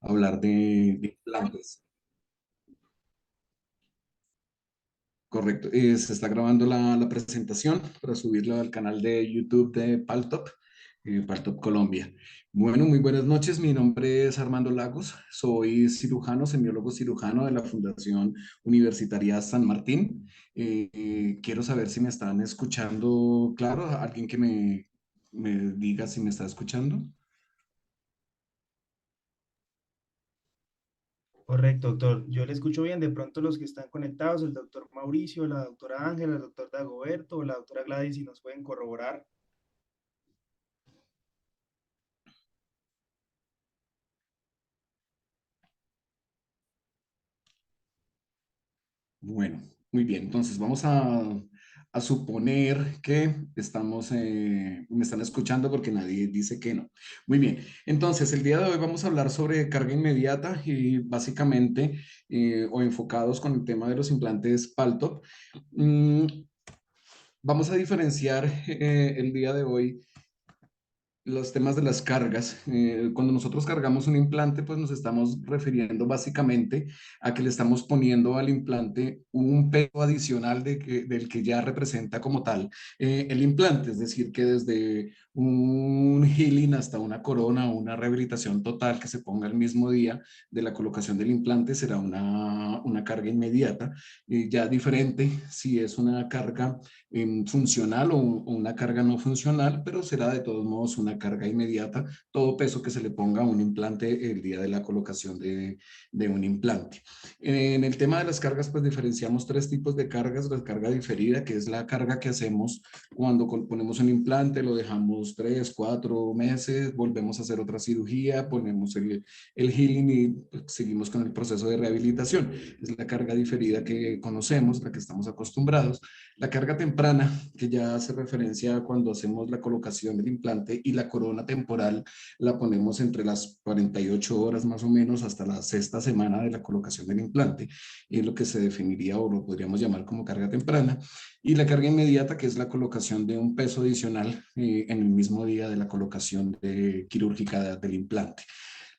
Hablar de implantes. Correcto. Se está grabando la presentación para subirla al canal de YouTube de Paltop, Paltop Colombia. Bueno, muy buenas noches. Mi nombre es Armando Lagos. Soy cirujano, semiólogo cirujano de la Fundación Universitaria San Martín. Quiero saber si me están escuchando. Claro, alguien que me diga si me está escuchando. Correcto, doctor. Yo le escucho bien. De pronto los que están conectados, el doctor Mauricio, la doctora Ángela, el doctor Dagoberto o la doctora Gladys, si nos pueden corroborar. Bueno, muy bien. Entonces vamos a suponer que me están escuchando porque nadie dice que no. Muy bien. Entonces, el día de hoy vamos a hablar sobre carga inmediata y básicamente o enfocados con el tema de los implantes Paltop. Mm, Vamos a diferenciar el día de hoy los temas de las cargas. Cuando nosotros cargamos un implante, pues nos estamos refiriendo básicamente a que le estamos poniendo al implante un peso adicional del que ya representa como tal el implante. Es decir, que desde un healing hasta una corona o una rehabilitación total que se ponga el mismo día de la colocación del implante será una carga inmediata. Ya diferente si es una carga funcional o una carga no funcional, pero será de todos modos una carga inmediata, todo peso que se le ponga a un implante el día de la colocación de un implante. En el tema de las cargas, pues diferenciamos tres tipos de cargas. La carga diferida, que es la carga que hacemos cuando ponemos un implante, lo dejamos 3, 4 meses, volvemos a hacer otra cirugía, ponemos el healing y pues, seguimos con el proceso de rehabilitación. Es la carga diferida que conocemos, la que estamos acostumbrados. La carga temprana, que ya hace referencia a cuando hacemos la colocación del implante y la corona temporal, la ponemos entre las 48 horas más o menos hasta la sexta semana de la colocación del implante, es lo que se definiría o lo podríamos llamar como carga temprana. Y la carga inmediata, que es la colocación de un peso adicional en el mismo día de la colocación quirúrgica del implante.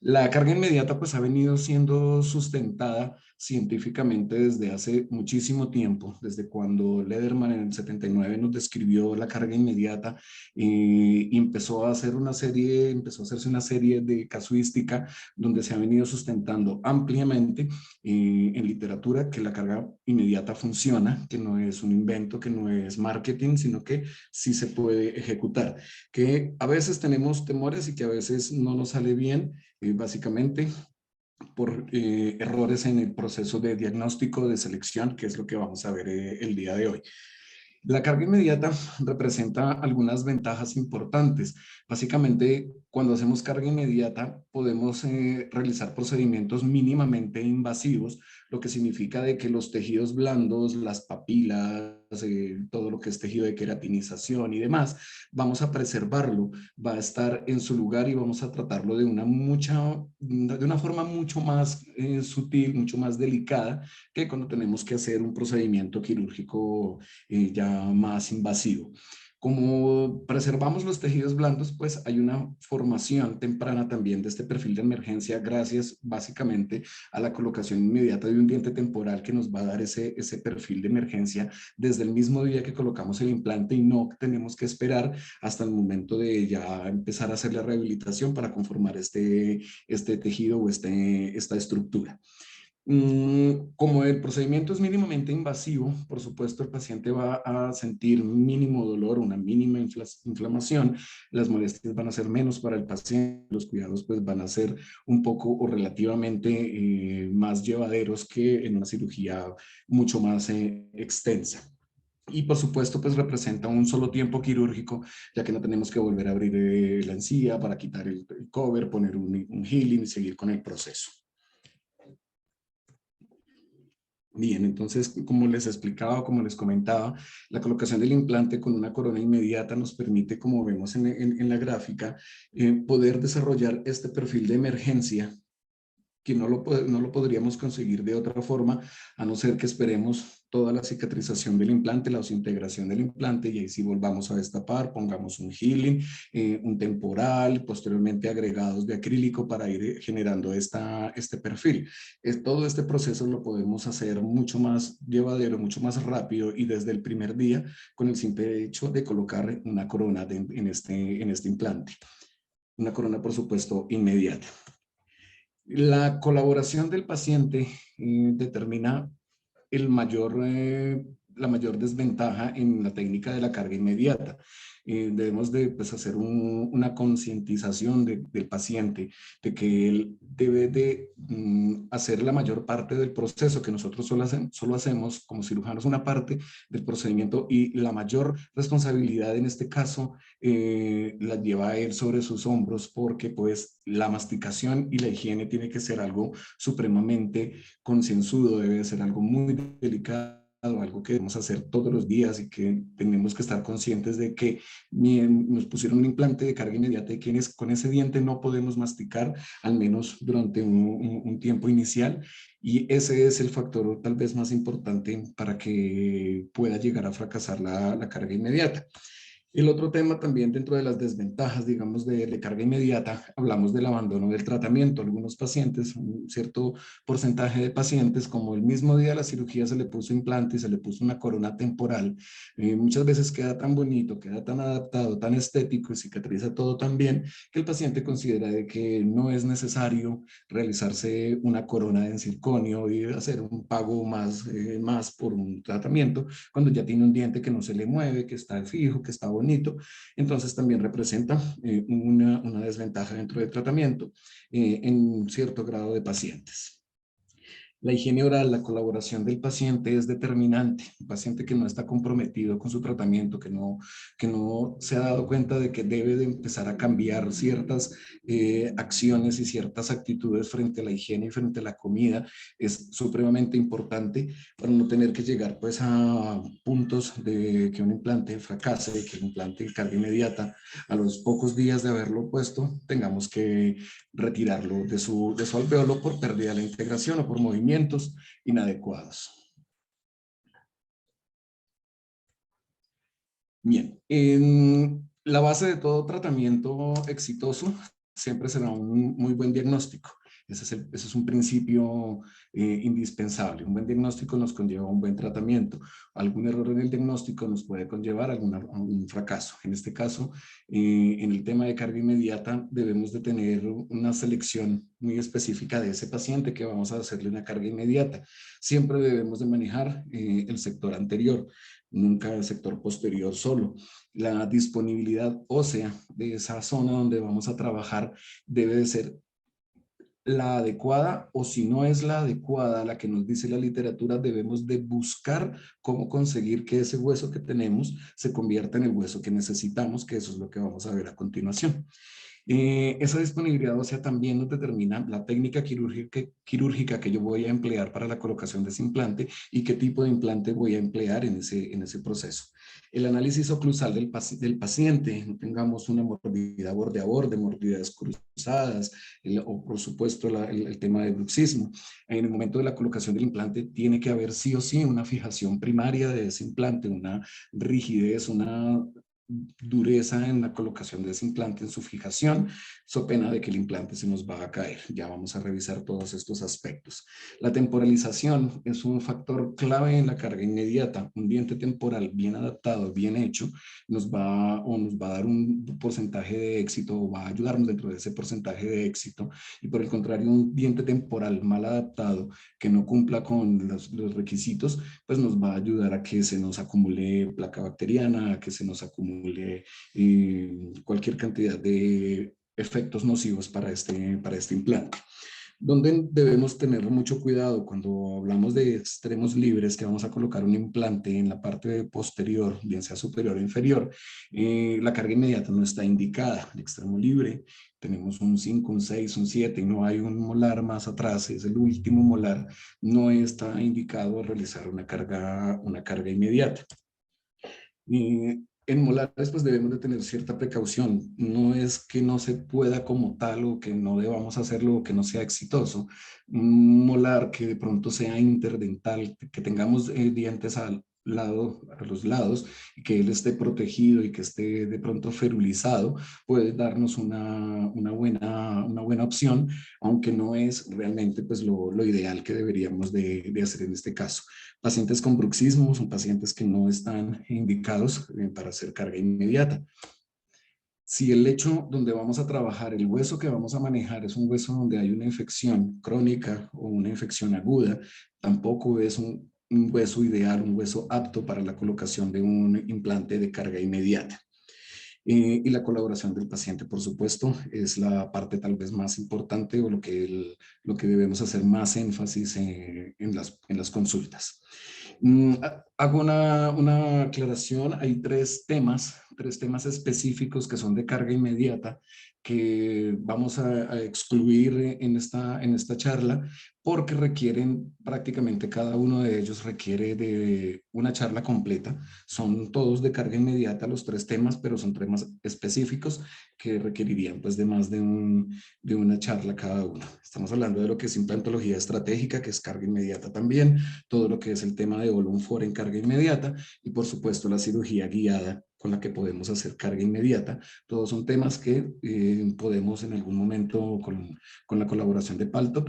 La carga inmediata pues ha venido siendo sustentada científicamente desde hace muchísimo tiempo, desde cuando Lederman en el 79 nos describió la carga inmediata y empezó a empezó a hacerse una serie de casuística donde se ha venido sustentando ampliamente en literatura que la carga inmediata funciona, que no es un invento, que no es marketing, sino que sí se puede ejecutar, que a veces tenemos temores y que a veces no nos sale bien básicamente por errores en el proceso de diagnóstico de selección, que es lo que vamos a ver el día de hoy. La carga inmediata representa algunas ventajas importantes. Básicamente, cuando hacemos carga inmediata, podemos realizar procedimientos mínimamente invasivos, lo que significa de que los tejidos blandos, las papilas, todo lo que es tejido de queratinización y demás, vamos a preservarlo, va a estar en su lugar y vamos a tratarlo de una forma mucho más sutil, mucho más delicada que cuando tenemos que hacer un procedimiento quirúrgico ya más invasivo. Como preservamos los tejidos blandos, pues hay una formación temprana también de este perfil de emergencia gracias básicamente a la colocación inmediata de un diente temporal que nos va a dar ese perfil de emergencia desde el mismo día que colocamos el implante y no tenemos que esperar hasta el momento de ya empezar a hacer la rehabilitación para conformar este tejido o esta estructura. Como el procedimiento es mínimamente invasivo, por supuesto el paciente va a sentir mínimo dolor, una mínima inflamación, las molestias van a ser menos para el paciente, los cuidados pues van a ser un poco o relativamente más llevaderos que en una cirugía mucho más extensa. Y por supuesto, pues representa un solo tiempo quirúrgico, ya que no tenemos que volver a abrir la encía para quitar el cover, poner un healing y seguir con el proceso. Bien, entonces, como les explicaba, como les comentaba, la colocación del implante con una corona inmediata nos permite, como vemos en la gráfica, poder desarrollar este perfil de emergencia que no lo podríamos conseguir de otra forma, a no ser que esperemos toda la cicatrización del implante, la osintegración del implante, y ahí sí volvamos a destapar, pongamos un healing, un temporal, posteriormente agregados de acrílico para ir generando este perfil. Todo este proceso lo podemos hacer mucho más llevadero, mucho más rápido y desde el primer día con el simple hecho de colocar una corona en este implante. Una corona, por supuesto, inmediata. La colaboración del paciente determina la mayor desventaja en la técnica de la carga inmediata. Debemos de pues, hacer una concientización del paciente de que él debe de hacer la mayor parte del proceso que nosotros solo hacemos como cirujanos, una parte del procedimiento, y la mayor responsabilidad en este caso la lleva él sobre sus hombros, porque pues la masticación y la higiene tiene que ser algo supremamente concienzudo, debe ser algo muy delicado, algo que debemos hacer todos los días y que tenemos que estar conscientes de que nos pusieron un implante de carga inmediata y que con ese diente no podemos masticar, al menos durante un tiempo inicial, y ese es el factor tal vez más importante para que pueda llegar a fracasar la carga inmediata. El otro tema también dentro de las desventajas, digamos, de carga inmediata, hablamos del abandono del tratamiento. Algunos pacientes, un cierto porcentaje de pacientes, como el mismo día de la cirugía se le puso implante y se le puso una corona temporal, muchas veces queda tan bonito, queda tan adaptado, tan estético y cicatriza todo tan bien que el paciente considera de que no es necesario realizarse una corona en circonio y hacer un pago más por un tratamiento cuando ya tiene un diente que no se le mueve, que está fijo, que está bonito. Entonces también representa una desventaja dentro del tratamiento en cierto grado de pacientes. La higiene oral, la colaboración del paciente es determinante. Un paciente que no está comprometido con su tratamiento, que no se ha dado cuenta de que debe de empezar a cambiar ciertas acciones y ciertas actitudes frente a la higiene y frente a la comida, es supremamente importante para no tener que llegar pues a puntos de que un implante fracase, que el implante de carga inmediata a los pocos días de haberlo puesto tengamos que retirarlo de su alveolo por pérdida de la integración o por movimientos inadecuados. Bien, en la base de todo tratamiento exitoso siempre será un muy buen diagnóstico. Ese es un principio indispensable. Un buen diagnóstico nos conlleva un buen tratamiento. Algún error en el diagnóstico nos puede conllevar a un fracaso. En este caso, en el tema de carga inmediata, debemos de tener una selección muy específica de ese paciente que vamos a hacerle una carga inmediata. Siempre debemos de manejar el sector anterior, nunca el sector posterior solo. La disponibilidad ósea de esa zona donde vamos a trabajar debe de ser la adecuada, o si no es la adecuada, la que nos dice la literatura, debemos de buscar cómo conseguir que ese hueso que tenemos se convierta en el hueso que necesitamos, que eso es lo que vamos a ver a continuación. Esa disponibilidad ósea también nos determina la técnica quirúrgica que yo voy a emplear para la colocación de ese implante y qué tipo de implante voy a emplear en ese proceso. El análisis oclusal del paciente, no tengamos una mordida borde a borde, mordidades cruzadas, o por supuesto el tema de bruxismo. En el momento de la colocación del implante tiene que haber sí o sí una fijación primaria de ese implante, una rigidez, una dureza en la colocación de ese implante, en su fijación, so pena de que el implante se nos va a caer. Ya vamos a revisar todos estos aspectos. La temporalización es un factor clave en la carga inmediata. Un diente temporal bien adaptado, bien hecho, nos va a dar un porcentaje de éxito, o va a ayudarnos dentro de ese porcentaje de éxito. Y por el contrario, un diente temporal mal adaptado que no cumpla con los requisitos, pues nos va a ayudar a que se nos acumule placa bacteriana, a que se nos acumule cualquier cantidad de efectos nocivos para este implante. Donde debemos tener mucho cuidado cuando hablamos de extremos libres, que vamos a colocar un implante en la parte posterior, bien sea superior o inferior, la carga inmediata no está indicada. El extremo libre tenemos un 5, un 6, un 7 y no hay un molar más atrás, es el último molar, no está indicado realizar una carga inmediata. En molares pues debemos de tener cierta precaución. No es que no se pueda como tal o que no debamos hacerlo o que no sea exitoso. Un molar que de pronto sea interdental, que tengamos dientes al lado, a los lados, y que él esté protegido y que esté de pronto ferulizado, puede darnos una buena opción, aunque no es realmente pues lo ideal que deberíamos de hacer en este caso. Pacientes con bruxismo son pacientes que no están indicados para hacer carga inmediata. Si el lecho donde vamos a trabajar, el hueso que vamos a manejar es un hueso donde hay una infección crónica o una infección aguda, tampoco es un hueso ideal, un hueso apto para la colocación de un implante de carga inmediata. Y la colaboración del paciente, por supuesto, es la parte tal vez más importante o lo que debemos hacer más énfasis en las consultas. Hago una aclaración. Hay tres temas específicos que son de carga inmediata que vamos a excluir en esta charla porque requieren prácticamente cada uno de ellos requiere de una charla completa. Son todos de carga inmediata los tres temas, pero son temas específicos que requerirían pues de más de una charla cada uno. Estamos hablando de lo que es implantología estratégica, que es carga inmediata también, todo lo que es el tema de Olon-4 en carga inmediata y por supuesto la cirugía guiada con la que podemos hacer carga inmediata. Todos son temas que podemos en algún momento con la colaboración de Paltop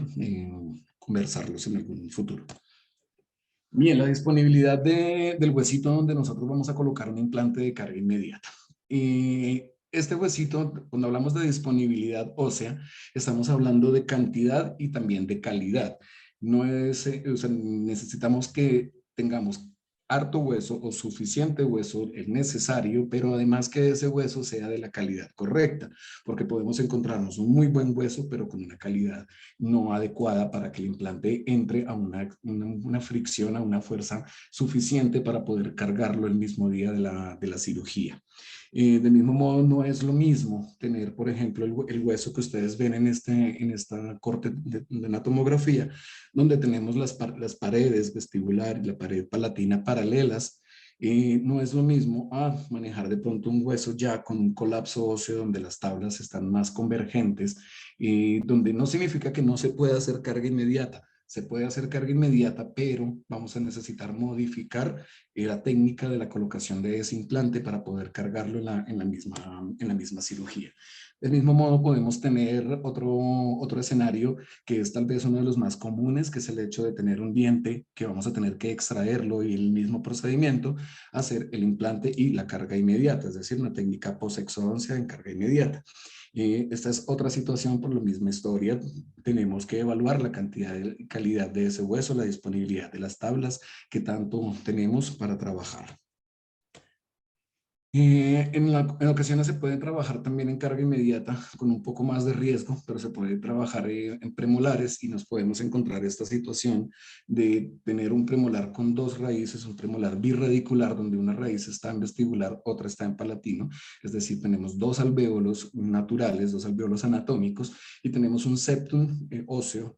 conversarlos en algún futuro. Bien, la disponibilidad del huesito donde nosotros vamos a colocar un implante de carga inmediata. Este huesito, cuando hablamos de disponibilidad ósea, estamos hablando de cantidad y también de calidad. No es, o sea, necesitamos que tengamos harto hueso o suficiente hueso, es necesario, pero además que ese hueso sea de la calidad correcta, porque podemos encontrarnos un muy buen hueso, pero con una calidad no adecuada para que el implante entre a una fricción, a una fuerza suficiente para poder cargarlo el mismo día de la cirugía. Del mismo modo, no es lo mismo tener, por ejemplo, el hueso que ustedes ven en esta corte de la tomografía, donde tenemos las paredes vestibular y la pared palatina paralelas. No es lo mismo a manejar de pronto un hueso ya con un colapso óseo donde las tablas están más convergentes, donde no significa que no se pueda hacer carga inmediata. Se puede hacer carga inmediata, pero vamos a necesitar modificar la técnica de la colocación de ese implante para poder cargarlo en la misma cirugía. Del mismo modo, podemos tener otro escenario que es tal vez uno de los más comunes, que es el hecho de tener un diente que vamos a tener que extraerlo y el mismo procedimiento, hacer el implante y la carga inmediata, es decir, una técnica posexodoncia en carga inmediata. Esta es otra situación por la misma historia. Tenemos que evaluar la cantidad y calidad de ese hueso, la disponibilidad de las tablas que tanto tenemos para trabajar. En ocasiones se puede trabajar también en carga inmediata con un poco más de riesgo, pero se puede trabajar en premolares y nos podemos encontrar esta situación de tener un premolar con dos raíces, un premolar birradicular donde una raíz está en vestibular, otra está en palatino, es decir, tenemos dos alvéolos naturales, dos alvéolos anatómicos y tenemos un septum óseo,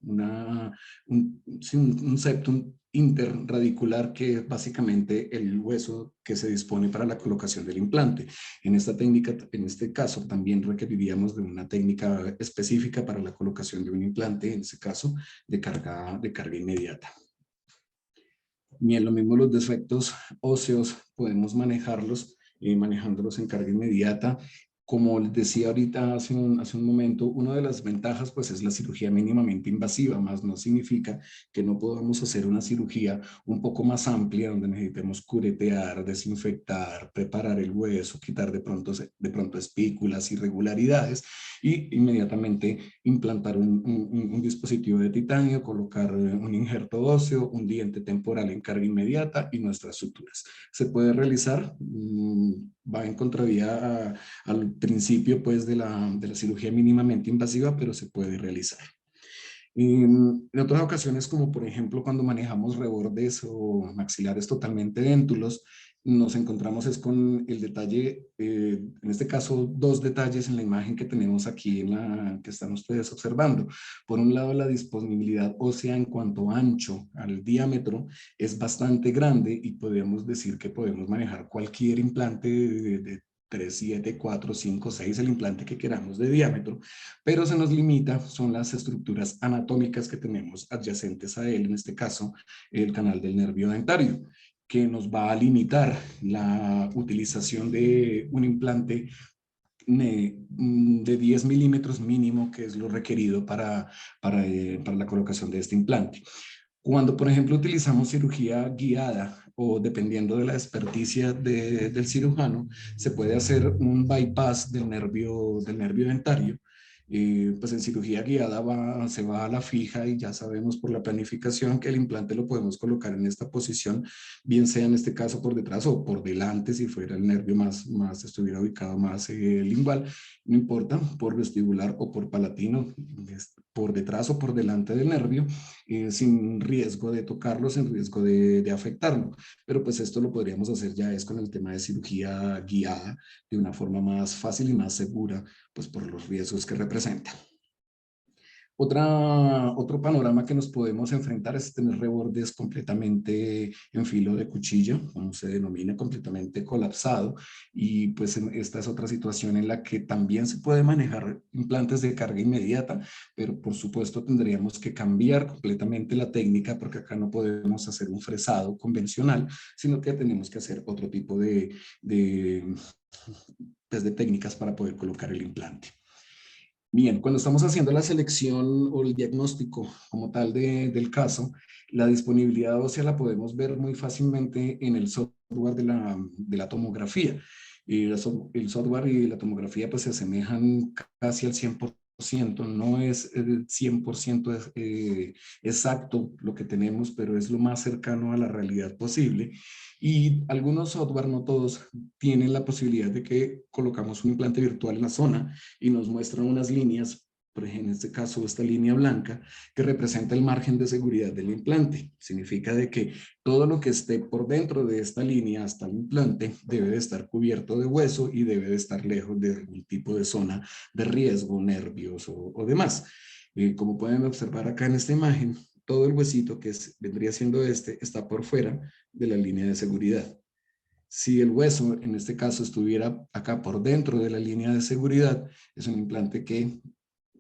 un septum interradicular, que es básicamente el hueso que se dispone para la colocación del implante. En esta técnica, en este caso, también requeriríamos de una técnica específica para la colocación de un implante, en este caso, de carga inmediata. Bien, lo mismo los defectos óseos, podemos manejarlos, manejándolos en carga inmediata. Como les decía ahorita hace un momento, una de las ventajas pues es la cirugía mínimamente invasiva, más no significa que no podamos hacer una cirugía un poco más amplia donde necesitemos curetear, desinfectar, preparar el hueso, quitar de pronto espículas, irregularidades y inmediatamente implantar un dispositivo de titanio, colocar un injerto óseo, un diente temporal en carga inmediata y nuestras suturas. Se puede realizar, va en contravía al principio pues de la cirugía mínimamente invasiva, pero se puede realizar. En otras ocasiones, como por ejemplo cuando manejamos rebordes o maxilares totalmente déntulos, nos encontramos es con el detalle, en este caso, dos detalles en la imagen que tenemos aquí, en la que están ustedes observando. Por un lado, la disponibilidad ósea en cuanto a ancho al diámetro es bastante grande y podemos decir que podemos manejar cualquier implante de 3, 7, 4, 5, 6, el implante que queramos de diámetro, pero se nos limita, son las estructuras anatómicas que tenemos adyacentes a él, en este caso, el canal del nervio dentario, que nos va a limitar la utilización de un implante de 10 milímetros mínimo, que es lo requerido para la colocación de este implante. Cuando, por ejemplo, utilizamos cirugía guiada o dependiendo de la experticia del cirujano, se puede hacer un bypass del nervio dentario. Pues en cirugía guiada se va a la fija y ya sabemos por la planificación que el implante lo podemos colocar en esta posición, bien sea en este caso por detrás o por delante, si fuera el nervio estuviera ubicado más lingual, no importa, por vestibular o por palatino, por detrás o por delante del nervio, sin riesgo de tocarlo, sin riesgo de afectarlo. Pero pues esto lo podríamos hacer ya es con el tema de cirugía guiada de una forma más fácil y más segura, pues por los riesgos que representa. Otro panorama que nos podemos enfrentar es tener rebordes completamente en filo de cuchillo, como se denomina, completamente colapsado. Y pues esta es otra situación en la que también se puede manejar implantes de carga inmediata, pero por supuesto tendríamos que cambiar completamente la técnica porque acá no podemos hacer un fresado convencional, sino que tenemos que hacer otro tipo pues, de técnicas para poder colocar el implante. Bien, cuando estamos haciendo la selección o el diagnóstico como tal del caso, la disponibilidad ósea la podemos ver muy fácilmente en el software de la tomografía. El software y la tomografía pues se asemejan casi al 100%, no es el 100% exacto lo que tenemos, pero es lo más cercano a la realidad posible. Y algunos software, no todos, tienen la posibilidad de que colocamos un implante virtual en la zona y nos muestran unas líneas, por ejemplo, en este caso esta línea blanca, que representa el margen de seguridad del implante. Significa de que todo lo que esté por dentro de esta línea hasta el implante debe de estar cubierto de hueso y debe de estar lejos de algún tipo de zona de riesgo, nervios o demás. Como pueden observar acá en esta imagen, todo el huesito vendría siendo está por fuera de la línea de seguridad. Si el hueso, en este caso, estuviera acá por dentro de la línea de seguridad, es un implante que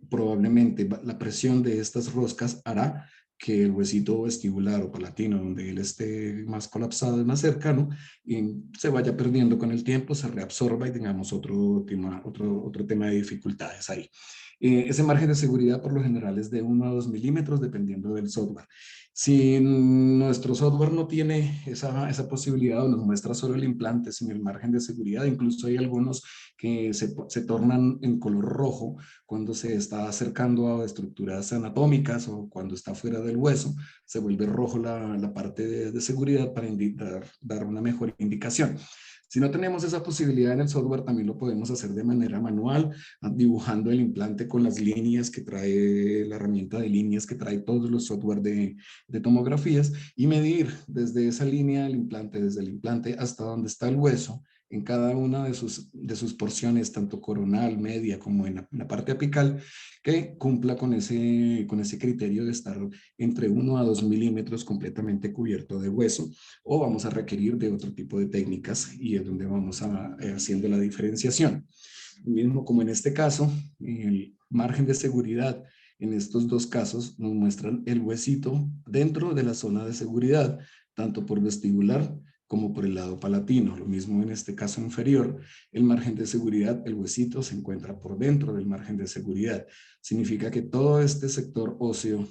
probablemente la presión de estas roscas hará que el huesito vestibular o palatino, donde él esté más colapsado y más cercano, y se vaya perdiendo con el tiempo, se reabsorba y tengamos otro tema de dificultades ahí. Ese margen de seguridad por lo general es de 1 a 2 milímetros dependiendo del software. Si nuestro software no tiene esa posibilidad o nos muestra solo el implante sin el margen de seguridad, incluso hay algunos que se tornan en color rojo cuando se está acercando a estructuras anatómicas o cuando está fuera del hueso, se vuelve rojo la parte de seguridad para dar una mejor indicación. Si no tenemos esa posibilidad en el software, también lo podemos hacer de manera manual, dibujando el implante con las líneas que trae la herramienta de líneas que trae todos los software de tomografías y medir desde esa línea del implante, desde el implante hasta donde está el hueso, en cada una de sus porciones, tanto coronal, media, como en la parte apical, que cumpla con ese criterio de estar entre 1 a 2 milímetros completamente cubierto de hueso, o vamos a requerir de otro tipo de técnicas y es donde vamos haciendo la diferenciación. Mismo como en este caso, el margen de seguridad en estos dos casos nos muestran el huesito dentro de la zona de seguridad, tanto por vestibular como por el lado palatino. Lo mismo en este caso inferior, el margen de seguridad, el huesito se encuentra por dentro del margen de seguridad. Significa que todo este sector óseo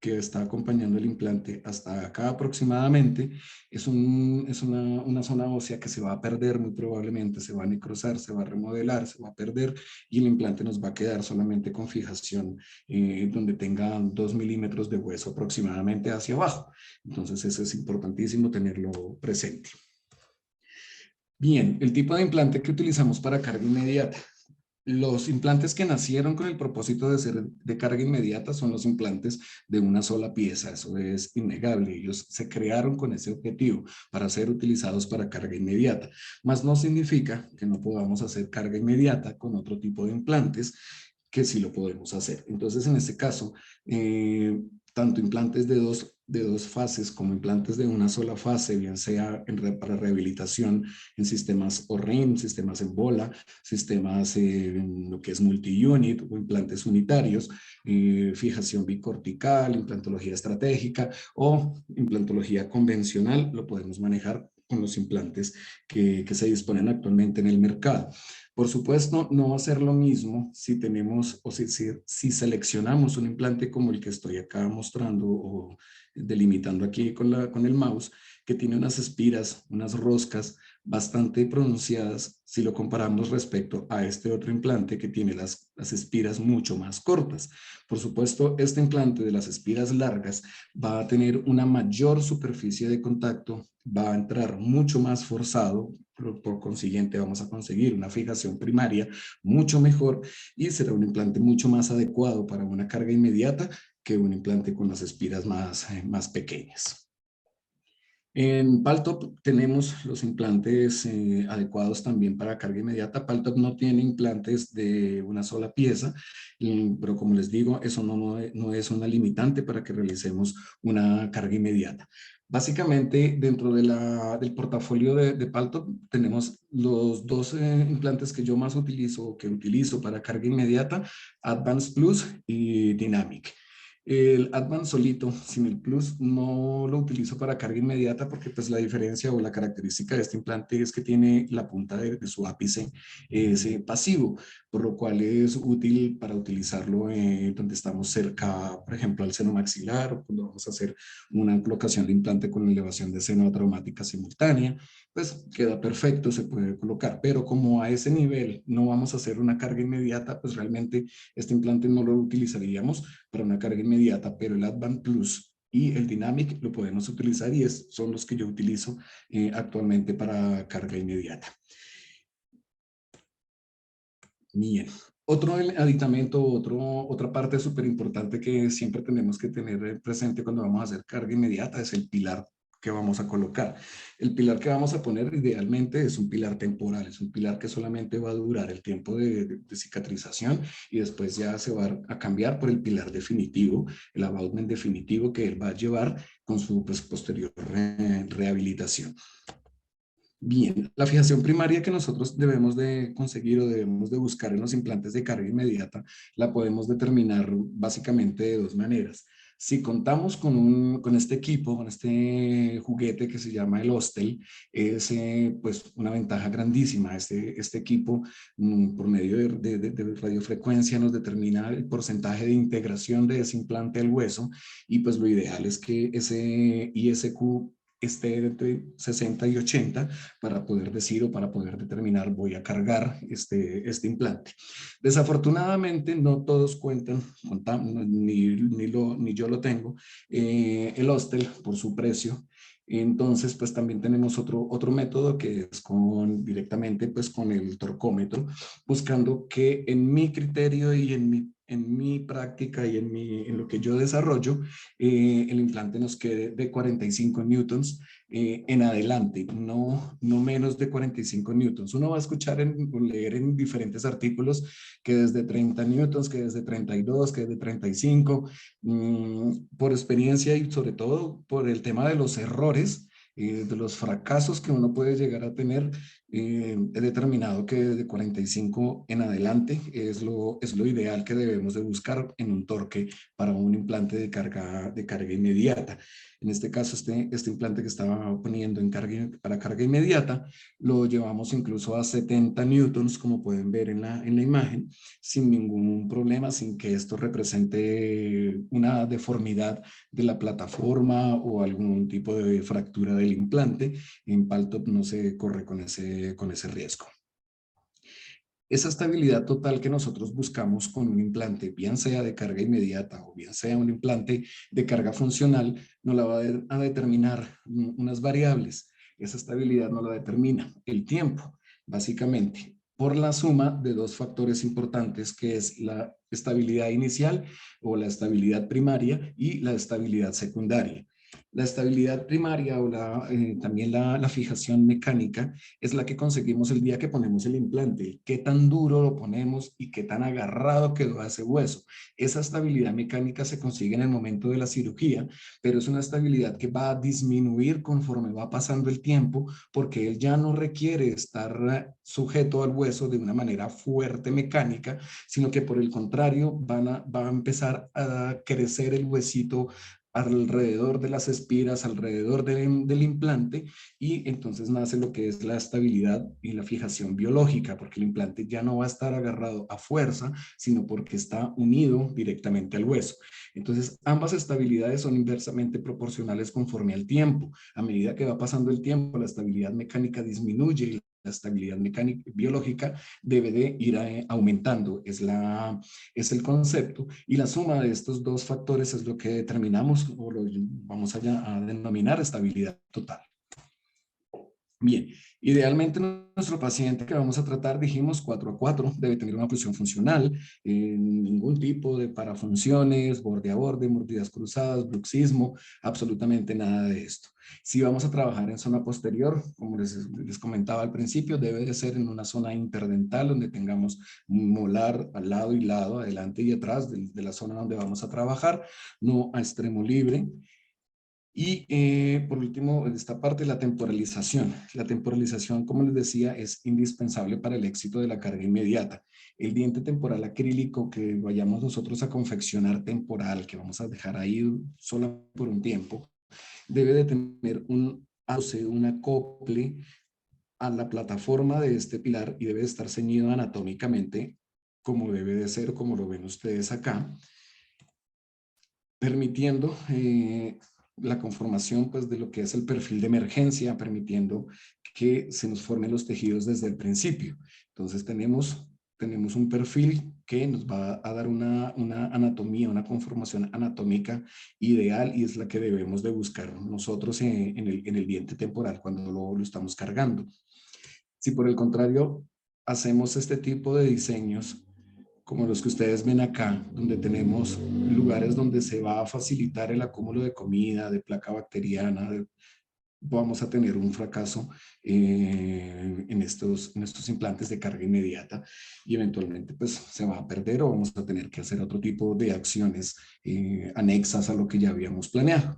que está acompañando el implante hasta acá aproximadamente, es una zona ósea que se va a perder muy probablemente, se va a necrosar, se va a remodelar, se va a perder y el implante nos va a quedar solamente con fijación donde tenga 2 milímetros de hueso aproximadamente hacia abajo. Entonces eso es importantísimo tenerlo presente. Bien, el tipo de implante que utilizamos para carga inmediata. Los implantes que nacieron con el propósito de ser de carga inmediata son los implantes de una sola pieza, eso es innegable. Ellos se crearon con ese objetivo para ser utilizados para carga inmediata, mas no significa que no podamos hacer carga inmediata con otro tipo de implantes que sí lo podemos hacer. Entonces, en este caso, tanto implantes de dos fases como implantes de una sola fase, bien sea para rehabilitación en sistemas ORRIN, sistemas en bola, sistemas en lo que es multi-unit o implantes unitarios, fijación bicortical, implantología estratégica o implantología convencional, lo podemos manejar con los implantes que se disponen actualmente en el mercado. Por supuesto, no va a ser lo mismo si tenemos o si seleccionamos un implante como el que estoy acá mostrando o delimitando aquí con el mouse, que tiene unas espiras, unas roscas bastante pronunciadas si lo comparamos respecto a este otro implante que tiene las espiras mucho más cortas. Por supuesto, este implante de las espiras largas va a tener una mayor superficie de contacto, va a entrar mucho más forzado, por consiguiente vamos a conseguir una fijación primaria mucho mejor y será un implante mucho más adecuado para una carga inmediata que un implante con las espiras más pequeñas. En Paltop tenemos los implantes adecuados también para carga inmediata. Paltop no tiene implantes de una sola pieza, pero como les digo, eso no es una limitante para que realicemos una carga inmediata. Básicamente, dentro del portafolio de Paltop tenemos los dos implantes que yo más utilizo, que utilizo para carga inmediata, Advance Plus y Dynamic. El Advance solito, sin el Plus, no lo utilizo para carga inmediata porque pues la diferencia o la característica de este implante es que tiene la punta de su ápice es pasivo, por lo cual es útil para utilizarlo donde estamos cerca, por ejemplo, al seno maxilar o cuando vamos a hacer una colocación de implante con elevación de seno traumática simultánea, pues queda perfecto, se puede colocar, pero como a ese nivel no vamos a hacer una carga inmediata, pues realmente este implante no lo utilizaríamos para una carga inmediata, pero el Advance Plus y el Dynamic lo podemos utilizar y son los que yo utilizo actualmente para carga inmediata. Bien. Otro aditamento, otra parte súper importante que siempre tenemos que tener presente cuando vamos a hacer carga inmediata es el pilar que vamos a colocar. El pilar que vamos a poner idealmente es un pilar temporal, es un pilar que solamente va a durar el tiempo de cicatrización y después ya se va a cambiar por el pilar definitivo, el abutment definitivo que él va a llevar con su pues, posterior rehabilitación. Bien, la fijación primaria que nosotros debemos de conseguir o debemos de buscar en los implantes de carga inmediata la podemos determinar básicamente de dos maneras. Si contamos con este equipo, con este juguete que se llama el Hostel, es pues una ventaja grandísima. Este equipo por medio de radiofrecuencia nos determina el porcentaje de integración de ese implante al hueso y pues lo ideal es que ese ISQ esté entre 60 y 80 para poder decir o para poder determinar voy a cargar este implante. Desafortunadamente no todos cuentan, ni yo lo tengo, el hostel por su precio. Entonces, pues también tenemos otro método que es directamente pues con el torcómetro, buscando que en mi criterio y en mi práctica y en lo que yo desarrollo, el implante nos quede de 45 newtons en adelante, no menos de 45 newtons. Uno va a escuchar o leer en diferentes artículos que desde 30 newtons, que desde 32, que desde 35, por experiencia y sobre todo por el tema de los errores, de los fracasos que uno puede llegar a tener, he determinado que de 45 en adelante es lo ideal que debemos de buscar en un torque para un implante de carga inmediata. En este caso, este implante que estaba poniendo para carga inmediata, lo llevamos incluso a 70 newtons, como pueden ver en la imagen, sin ningún problema, sin que esto represente una deformidad de la plataforma o algún tipo de fractura del implante. En Paltop no se corre con ese riesgo. Esa estabilidad total que nosotros buscamos con un implante, bien sea de carga inmediata o bien sea un implante de carga funcional, nos la va a determinar unas variables. Esa estabilidad nos la determina el tiempo, básicamente. por la suma de dos factores importantes, que es la estabilidad inicial o la estabilidad primaria y la estabilidad secundaria. La estabilidad primaria o también la fijación mecánica es la que conseguimos el día que ponemos el implante, qué tan duro lo ponemos y qué tan agarrado quedó ese hueso. Esa estabilidad mecánica se consigue en el momento de la cirugía, pero es una estabilidad que va a disminuir conforme va pasando el tiempo, porque él ya no requiere estar sujeto al hueso de una manera fuerte mecánica, sino que por el contrario va a empezar a crecer el huesito alrededor de las espiras, alrededor del implante, y entonces nace lo que es la estabilidad y la fijación biológica, porque el implante ya no va a estar agarrado a fuerza, sino porque está unido directamente al hueso. Entonces, ambas estabilidades son inversamente proporcionales conforme al tiempo. A medida que va pasando el tiempo, la estabilidad mecánica disminuye y la estabilidad mecánica biológica debe de ir aumentando. Es el concepto, y la suma de estos dos factores es lo que determinamos o lo vamos a denominar estabilidad total. Bien, idealmente nuestro paciente que vamos a tratar, dijimos 4 a 4, debe tener una posición funcional, ningún tipo de parafunciones, borde a borde, mordidas cruzadas, bruxismo, absolutamente nada de esto. Si vamos a trabajar en zona posterior, como les comentaba al principio, debe de ser en una zona interdental donde tengamos un molar al lado y lado, adelante y atrás de la zona donde vamos a trabajar, no a extremo libre. Y por último, esta parte, la temporalización. La temporalización, como les decía, es indispensable para el éxito de la carga inmediata. El diente temporal acrílico que vayamos nosotros a confeccionar temporal, que vamos a dejar ahí solo por un tiempo, debe de tener un acople a la plataforma de este pilar y debe de estar ceñido anatómicamente como debe de ser, como lo ven ustedes acá, permitiendo la conformación pues, de lo que es el perfil de emergencia, permitiendo que se nos formen los tejidos desde el principio. Entonces tenemos un perfil que nos va a dar una anatomía, una conformación anatómica ideal, y es la que debemos de buscar nosotros en el diente temporal cuando lo estamos cargando. Si por el contrario hacemos este tipo de diseños, como los que ustedes ven acá, donde tenemos lugares donde se va a facilitar el acúmulo de comida, de placa bacteriana, vamos a tener un fracaso en estos implantes de carga inmediata, y eventualmente pues se va a perder o vamos a tener que hacer otro tipo de acciones anexas a lo que ya habíamos planeado.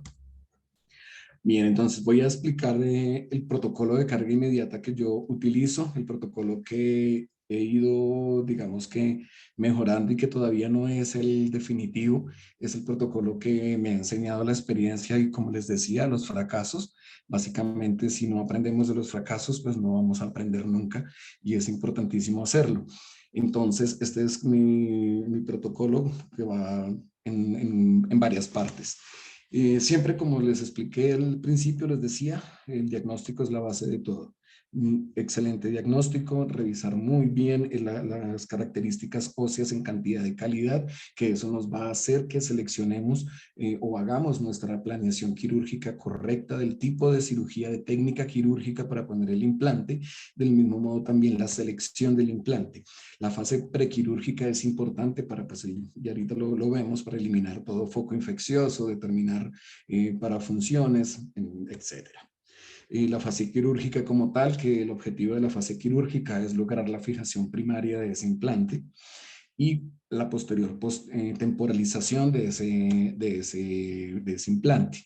Bien, entonces voy a explicar el protocolo de carga inmediata que yo utilizo, el protocolo que he ido, digamos que mejorando y que todavía no es el definitivo, es el protocolo que me ha enseñado la experiencia y, como les decía, los fracasos. Básicamente, si no aprendemos de los fracasos, pues no vamos a aprender nunca, y es importantísimo hacerlo. Entonces, este es mi protocolo que va en varias partes. Siempre, como les expliqué al principio, les decía, el diagnóstico es la base de todo. Excelente diagnóstico, revisar muy bien las características óseas en cantidad de calidad, que eso nos va a hacer que seleccionemos o hagamos nuestra planeación quirúrgica correcta del tipo de cirugía, de técnica quirúrgica para poner el implante. Del mismo modo también la selección del implante. La fase prequirúrgica es importante para, pues, y ahorita lo vemos, para eliminar todo foco infeccioso, determinar para funciones, etcétera. La fase quirúrgica como tal, que el objetivo de la fase quirúrgica es lograr la fijación primaria de ese implante, y la posterior temporalización de ese implante.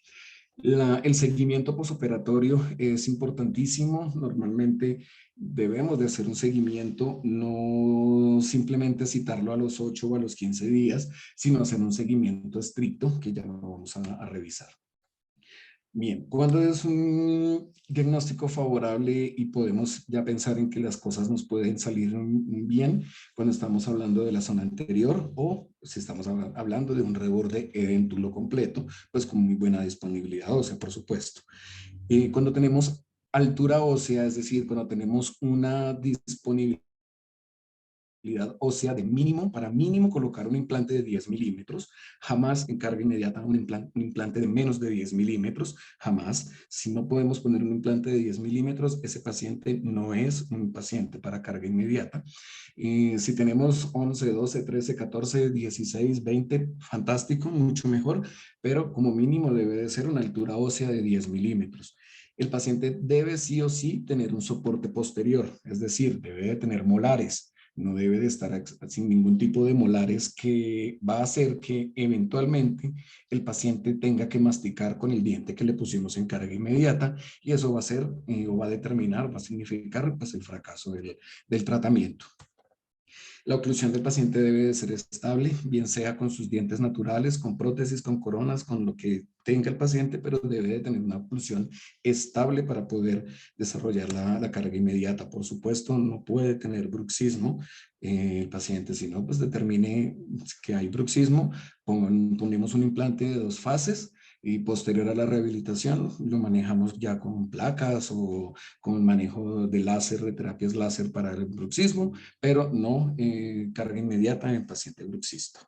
El seguimiento posoperatorio es importantísimo. Normalmente debemos de hacer un seguimiento, no simplemente citarlo a los 8 o a los 15 días, sino hacer un seguimiento estricto que ya lo vamos a revisar. Bien, cuando es un diagnóstico favorable y podemos ya pensar en que las cosas nos pueden salir bien, cuando estamos hablando de la zona anterior, o si estamos hablando de un reborde edéntulo completo, pues con muy buena disponibilidad ósea, por supuesto. Cuando tenemos altura ósea, es decir, cuando tenemos una disponibilidad calidad ósea de mínimo, para mínimo colocar un implante de 10 milímetros, jamás en carga inmediata un implante de menos de 10 milímetros, jamás. Si no podemos poner un implante de 10 milímetros, ese paciente no es un paciente para carga inmediata. Si tenemos 11, 12, 13, 14, 16, 20, fantástico, mucho mejor, pero como mínimo debe de ser una altura ósea de 10 milímetros. El paciente debe sí o sí tener un soporte posterior, es decir, debe de tener molares, no debe de estar sin ningún tipo de molares que va a hacer que eventualmente el paciente tenga que masticar con el diente que le pusimos en carga inmediata y eso va a ser o va a determinar, va a significar pues, el fracaso del tratamiento. La oclusión del paciente debe de ser estable, bien sea con sus dientes naturales, con prótesis, con coronas, con lo que tenga el paciente, pero debe de tener una oclusión estable para poder desarrollar la carga inmediata. Por supuesto, no puede tener bruxismo el paciente, si no, pues determine que hay bruxismo, ponemos un implante de 2 fases y posterior a la rehabilitación lo manejamos ya con placas o con manejo de láser, de terapias láser para el bruxismo, pero no carga inmediata en paciente bruxista.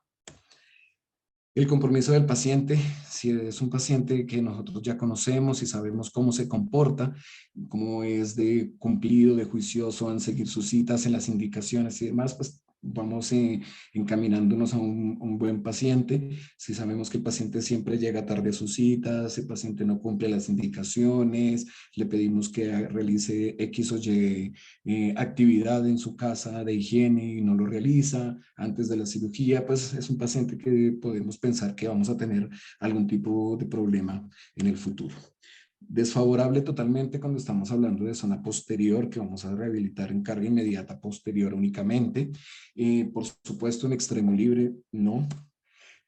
El compromiso del paciente, si es un paciente que nosotros ya conocemos y sabemos cómo se comporta, cómo es de cumplido, de juicioso en seguir sus citas, en las indicaciones y demás, pues vamos encaminándonos a un buen paciente. Si sabemos que el paciente siempre llega tarde a sus citas, el paciente no cumple las indicaciones, le pedimos que realice X o Y actividad en su casa de higiene y no lo realiza antes de la cirugía, pues es un paciente que podemos pensar que vamos a tener algún tipo de problema en el futuro. Desfavorable totalmente cuando estamos hablando de zona posterior, que vamos a rehabilitar en carga inmediata posterior únicamente. Por supuesto, en extremo libre, no.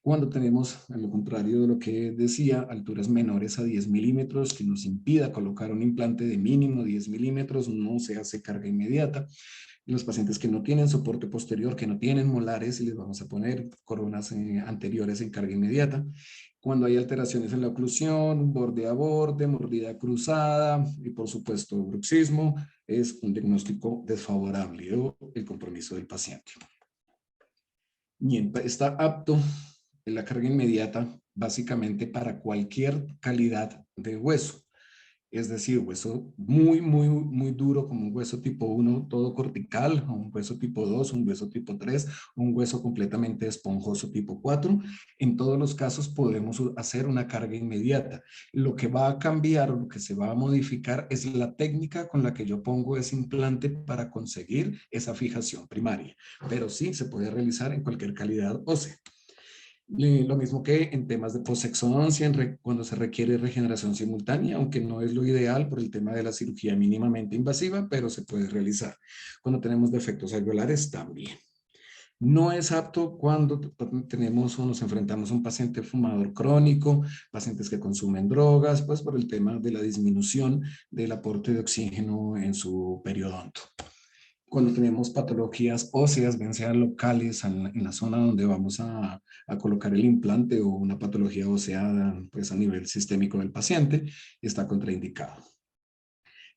Cuando tenemos, a lo contrario de lo que decía, alturas menores a 10 milímetros que nos impida colocar un implante de mínimo 10 milímetros, no se hace carga inmediata. Los pacientes que no tienen soporte posterior, que no tienen molares, y les vamos a poner coronas anteriores en carga inmediata. Cuando hay alteraciones en la oclusión, borde a borde, mordida cruzada y por supuesto bruxismo, es un diagnóstico desfavorable o el compromiso del paciente. Bien, está apto en la carga inmediata básicamente para cualquier calidad de hueso. Es decir, hueso muy duro como un hueso tipo 1 todo cortical, o un hueso tipo 2, un hueso tipo 3, un hueso completamente esponjoso tipo 4. En todos los casos podemos hacer una carga inmediata. Lo que va a cambiar, lo que se va a modificar es la técnica con la que yo pongo ese implante para conseguir esa fijación primaria. Pero sí, se puede realizar en cualquier calidad ósea. Lo mismo que en temas de posexodoncia, cuando se requiere regeneración simultánea, aunque no es lo ideal por el tema de la cirugía mínimamente invasiva, pero se puede realizar. Cuando tenemos defectos alveolares, también. No es apto cuando tenemos o nos enfrentamos a un paciente fumador crónico, pacientes que consumen drogas, pues por el tema de la disminución del aporte de oxígeno en su periodonto. Cuando tenemos patologías óseas, bien sean locales en la zona donde vamos a colocar el implante o una patología ósea pues a nivel sistémico del paciente, está contraindicado.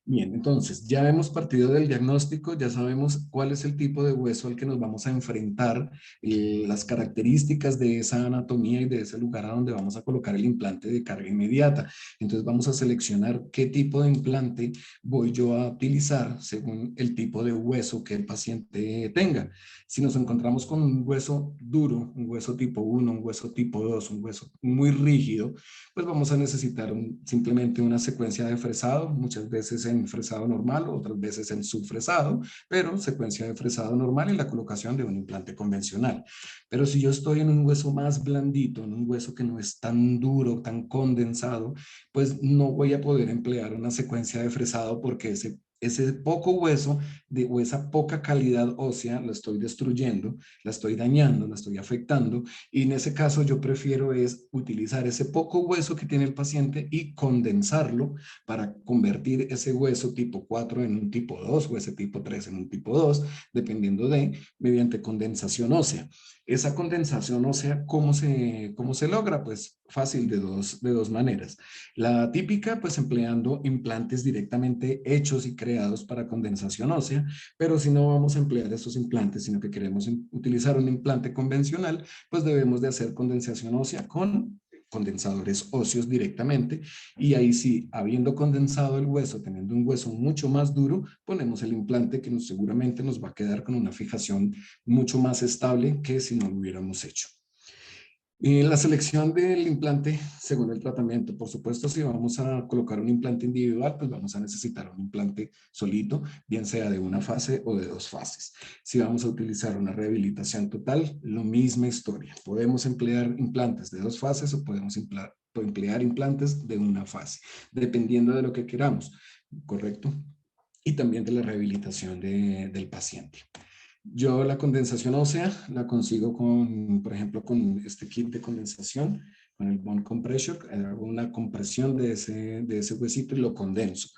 Bien, entonces ya hemos partido del diagnóstico, ya sabemos cuál es el tipo de hueso al que nos vamos a enfrentar, las características de esa anatomía y de ese lugar a donde vamos a colocar el implante de carga inmediata. Entonces vamos a seleccionar qué tipo de implante voy yo a utilizar según el tipo de hueso que el paciente tenga. Si nos encontramos con un hueso duro, un hueso tipo 1, un hueso tipo 2, un hueso muy rígido, pues vamos a necesitar simplemente una secuencia de fresado, muchas veces en fresado normal, otras veces en subfresado, pero secuencia de fresado normal y la colocación de un implante convencional. Pero si yo estoy en un hueso más blandito, en un hueso que no es tan duro, tan condensado, pues no voy a poder emplear una secuencia de fresado porque ese poco hueso o esa poca calidad ósea la estoy destruyendo, la estoy dañando, la estoy afectando, y en ese caso yo prefiero es utilizar ese poco hueso que tiene el paciente y condensarlo para convertir ese hueso tipo 4 en un tipo 2 o ese tipo 3 en un tipo 2, dependiendo mediante condensación ósea. Esa condensación ósea, cómo se logra? Pues fácil de dos maneras. La típica, pues empleando implantes directamente hechos y creados para condensación ósea, pero si no vamos a emplear esos implantes, sino que queremos utilizar un implante convencional, pues debemos de hacer condensación ósea con condensadores óseos directamente, y ahí sí, habiendo condensado el hueso, teniendo un hueso mucho más duro, ponemos el implante que seguramente nos va a quedar con una fijación mucho más estable que si no lo hubiéramos hecho. Y la selección del implante según el tratamiento, por supuesto, si vamos a colocar un implante individual, pues vamos a necesitar un implante solito, bien sea de una fase o de dos fases. Si vamos a utilizar una rehabilitación total, lo misma historia. Podemos emplear implantes de dos fases o podemos emplear implantes de una fase, dependiendo de lo que queramos, ¿correcto? Y también de la rehabilitación del paciente. Yo la condensación ósea la consigo con, por ejemplo, con este kit de condensación, con el bone compression, hago una compresión de ese huesito y lo condenso.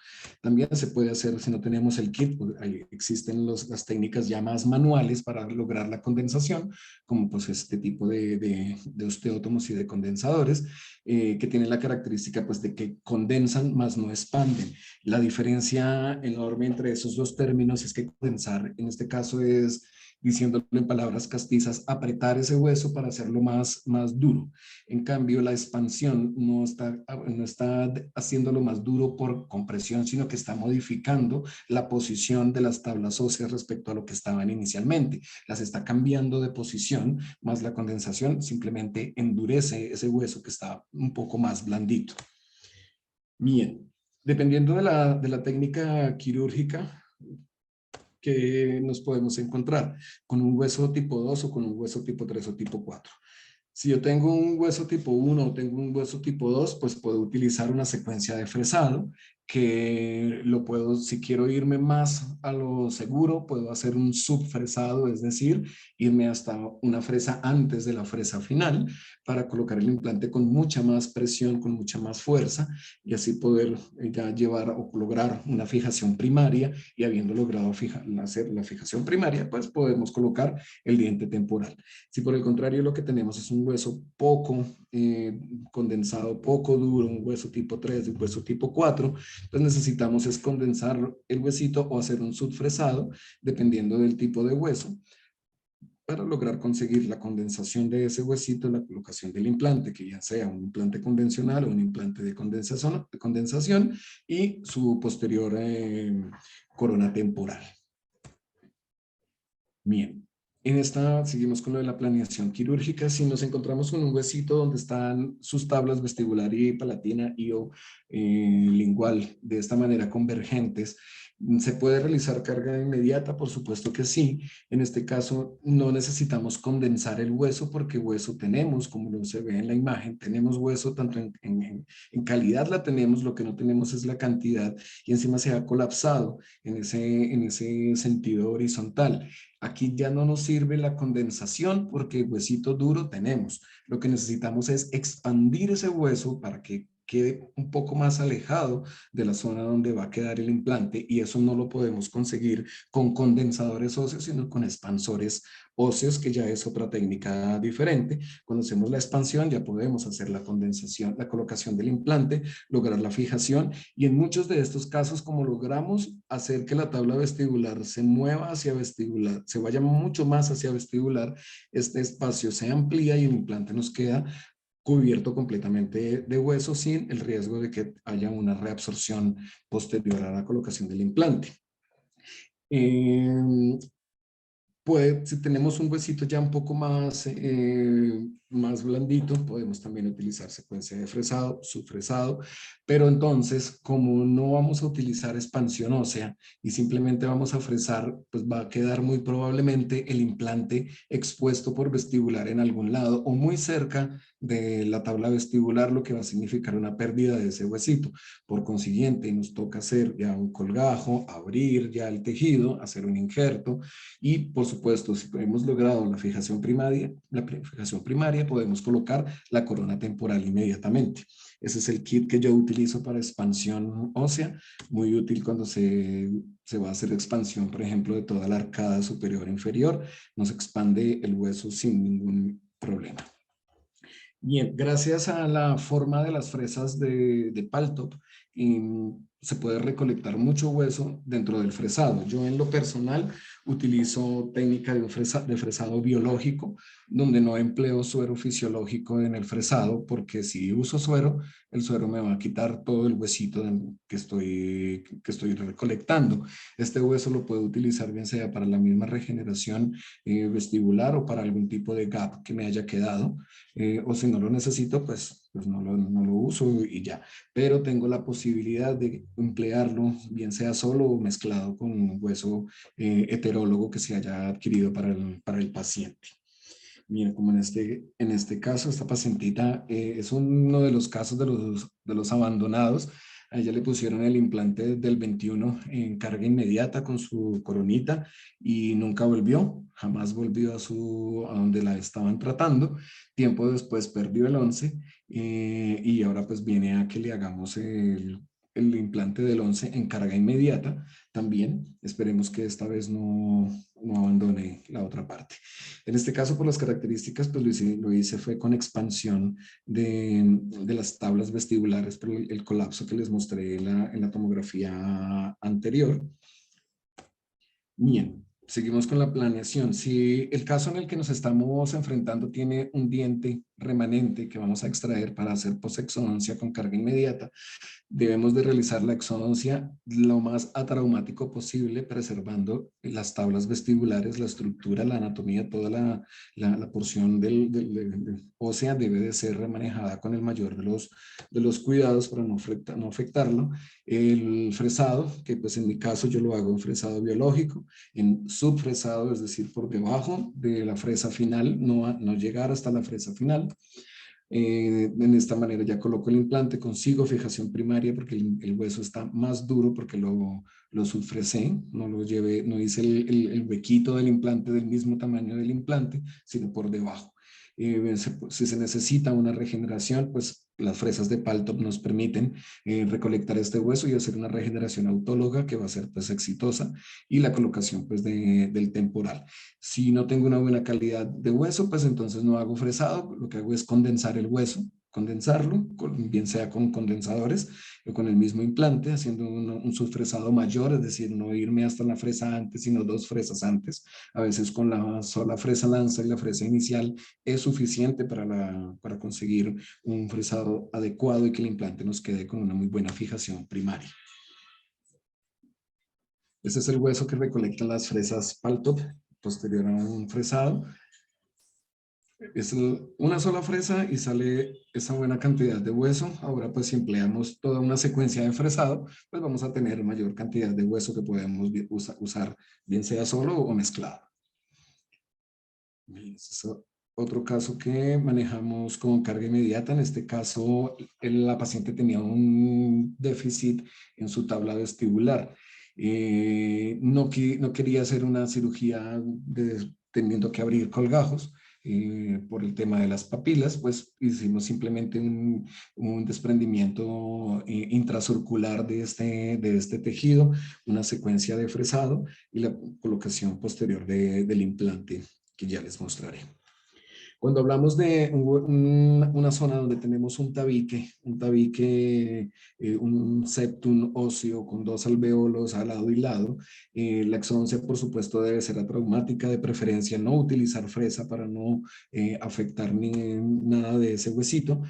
También se puede hacer, si no tenemos el kit, pues ahí existen las técnicas ya más manuales para lograr la condensación, como pues este tipo de osteótomos y de condensadores, que tienen la característica pues de que condensan más no expanden. La diferencia enorme entre esos dos términos es que condensar en este caso es, diciéndolo en palabras castizas, apretar ese hueso para hacerlo más duro. En cambio, la expansión no está haciéndolo más duro por compresión, sino que está modificando la posición de las tablas óseas respecto a lo que estaban inicialmente. Las está cambiando de posición, más la condensación simplemente endurece ese hueso que está un poco más blandito. Bien, dependiendo de la técnica quirúrgica que nos podemos encontrar, con un hueso tipo 2 o con un hueso tipo 3 o tipo 4. Si yo tengo un hueso tipo 1 o tengo un hueso tipo 2, pues puedo utilizar una secuencia de fresado que lo puedo, si quiero irme más a lo seguro, puedo hacer un subfresado, es decir, irme hasta una fresa antes de la fresa final para colocar el implante con mucha más presión, con mucha más fuerza y así poder ya llevar o lograr una fijación primaria y habiendo logrado hacer la fijación primaria, pues podemos colocar el diente temporal. Si por el contrario lo que tenemos es un hueso poco condensado, poco duro, un hueso tipo 3, un hueso tipo 4, entonces necesitamos es condensar el huesito o hacer un subfresado, dependiendo del tipo de hueso, para lograr conseguir la condensación de ese huesito, la colocación del implante, que ya sea un implante convencional o un implante de condensación y su posterior corona temporal. Bien, en esta seguimos con lo de la planeación quirúrgica. Si nos encontramos con un huesito donde están sus tablas vestibular y palatina y o lingual de esta manera convergentes, ¿se puede realizar carga inmediata? Por supuesto que sí. En este caso no necesitamos condensar el hueso porque hueso tenemos, como lo se ve en la imagen, tenemos hueso tanto en calidad la tenemos, lo que no tenemos es la cantidad y encima se ha colapsado en ese sentido horizontal. Aquí ya no nos sirve la condensación porque huesito duro tenemos. Lo que necesitamos es expandir ese hueso para que quede un poco más alejado de la zona donde va a quedar el implante y eso no lo podemos conseguir con condensadores óseos, sino con expansores óseos, que ya es otra técnica diferente. Cuando hacemos la expansión ya podemos hacer la condensación, la colocación del implante, lograr la fijación y en muchos de estos casos, como logramos hacer que la tabla vestibular se mueva hacia vestibular, se vaya mucho más hacia vestibular, este espacio se amplía y el implante nos queda cubierto completamente de hueso sin el riesgo de que haya una reabsorción posterior a la colocación del implante. Si tenemos un huesito ya un poco más blandito, podemos también utilizar secuencia de fresado, subfresado, pero entonces, como no vamos a utilizar expansión ósea y simplemente vamos a fresar, pues va a quedar muy probablemente el implante expuesto por vestibular en algún lado o muy cerca de la tabla vestibular, lo que va a significar una pérdida de ese huesito. Por consiguiente, nos toca hacer ya un colgajo, abrir ya el tejido, hacer un injerto y por supuesto, si hemos logrado la fijación primaria, podemos colocar la corona temporal inmediatamente. Ese es el kit que yo utilizo para expansión ósea, muy útil cuando se va a hacer expansión, por ejemplo, de toda la arcada superior e inferior. Nos expande el hueso sin ningún problema. Bien, gracias a la forma de las fresas de Paltop, se puede recolectar mucho hueso dentro del fresado. Yo en lo personal utilizo técnica de fresado biológico, donde no empleo suero fisiológico en el fresado, porque si uso suero, el suero me va a quitar todo el huesito que estoy recolectando. Este hueso lo puedo utilizar bien sea para la misma regeneración vestibular o para algún tipo de gap que me haya quedado, o si no lo necesito, pues no lo uso y ya. Pero tengo la posibilidad de emplearlo, bien sea solo o mezclado con un hueso heterólogo que se haya adquirido para el paciente. Mira, como en este caso, esta pacientita es uno de los casos de los abandonados. A ella le pusieron el implante del 21 en carga inmediata con su coronita y nunca volvió, jamás volvió a donde la estaban tratando. Tiempo después perdió el 11 y ahora pues viene a que le hagamos el implante del 11 en carga inmediata también. Esperemos que esta vez no abandone la otra parte. En este caso, por las características, pues lo hice fue con expansión de las tablas vestibulares por el colapso que les mostré en la tomografía anterior. Bien, seguimos con la planeación. Si el caso en el que nos estamos enfrentando tiene un diente remanente que vamos a extraer para hacer posexodoncia con carga inmediata, debemos de realizar la exodoncia lo más atraumático posible, preservando las tablas vestibulares, la estructura, la anatomía, toda la porción ósea debe de ser remanejada con el mayor de los cuidados para no afectarlo. El fresado, que pues en mi caso yo lo hago en fresado biológico, en subfresado, es decir, por debajo de la fresa final, no llegar hasta la fresa final. En esta manera ya coloco el implante, consigo fijación primaria porque el hueso está más duro porque lo sulfresé, no hice el huequito del implante del mismo tamaño del implante, sino por debajo. Si se necesita una regeneración, pues las fresas de Paltop nos permiten recolectar este hueso y hacer una regeneración autóloga que va a ser pues exitosa y la colocación pues del temporal. Si no tengo una buena calidad de hueso, pues entonces no hago fresado, lo que hago es condensar el hueso, condensarlo, bien sea con condensadores o con el mismo implante, haciendo un subfresado mayor, es decir, no irme hasta la fresa antes, sino dos fresas antes. A veces con la sola fresa lanza y la fresa inicial es suficiente para conseguir un fresado adecuado y que el implante nos quede con una muy buena fijación primaria. Este es el hueso que recolectan las fresas Paltop posterior a un fresado. Es una sola fresa y sale esa buena cantidad de hueso. Ahora pues si empleamos toda una secuencia de fresado, pues vamos a tener mayor cantidad de hueso que podemos usar, bien sea solo o mezclado. Es otro caso que manejamos con carga inmediata. En este caso, la paciente tenía un déficit en su tabla vestibular. No quería hacer una cirugía teniendo que abrir colgajos por el tema de las papilas, pues hicimos simplemente un desprendimiento intracircular de este tejido, una secuencia de fresado y la colocación posterior del implante que ya les mostraré. Cuando hablamos de una zona donde tenemos un septum óseo con dos alvéolos a lado y lado, la exodoncia por supuesto debe ser atraumática, de preferencia no utilizar fresa para no afectar ni nada de ese huesito.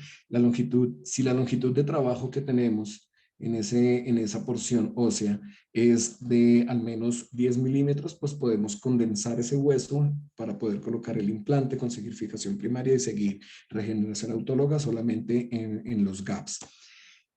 Si la longitud de trabajo que tenemos en esa porción ósea es de al menos 10 milímetros, pues podemos condensar ese hueso para poder colocar el implante, conseguir fijación primaria y seguir regeneración autóloga solamente en los gaps.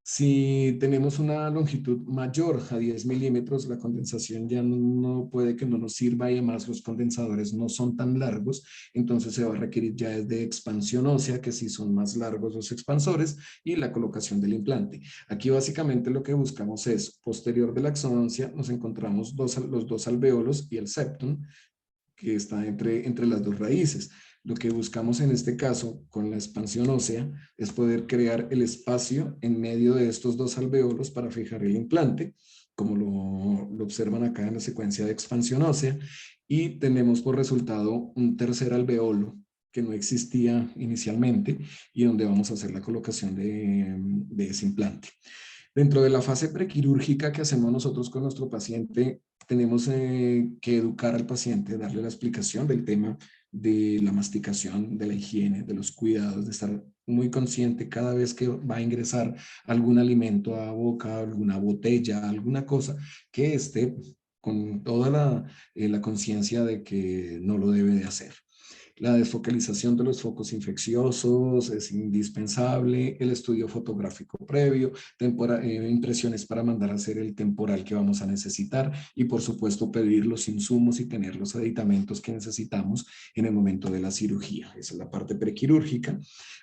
Si tenemos una longitud mayor a 10 milímetros, la condensación ya no puede que no nos sirva y además los condensadores no son tan largos, entonces se va a requerir ya de expansión ósea, que sí son más largos los expansores, y la colocación del implante. Aquí básicamente lo que buscamos es, posterior de la exodoncia, nos encontramos los dos alvéolos y el septum, que está entre las dos raíces. Lo que buscamos en este caso con la expansión ósea es poder crear el espacio en medio de estos dos alvéolos para fijar el implante, como lo observan acá en la secuencia de expansión ósea, y tenemos por resultado un tercer alveolo que no existía inicialmente y donde vamos a hacer la colocación de ese implante. Dentro de la fase prequirúrgica que hacemos nosotros con nuestro paciente, tenemos que educar al paciente, darle la explicación del tema de la masticación, de la higiene, de los cuidados, de estar muy consciente cada vez que va a ingresar algún alimento a boca, alguna botella, alguna cosa, que esté con toda la conciencia de que no lo debe de hacer. La desfocalización de los focos infecciosos es indispensable, el estudio fotográfico previo, impresiones para mandar a hacer el temporal que vamos a necesitar y por supuesto pedir los insumos y tener los aditamentos que necesitamos en el momento de la cirugía. Esa es la parte prequirúrgica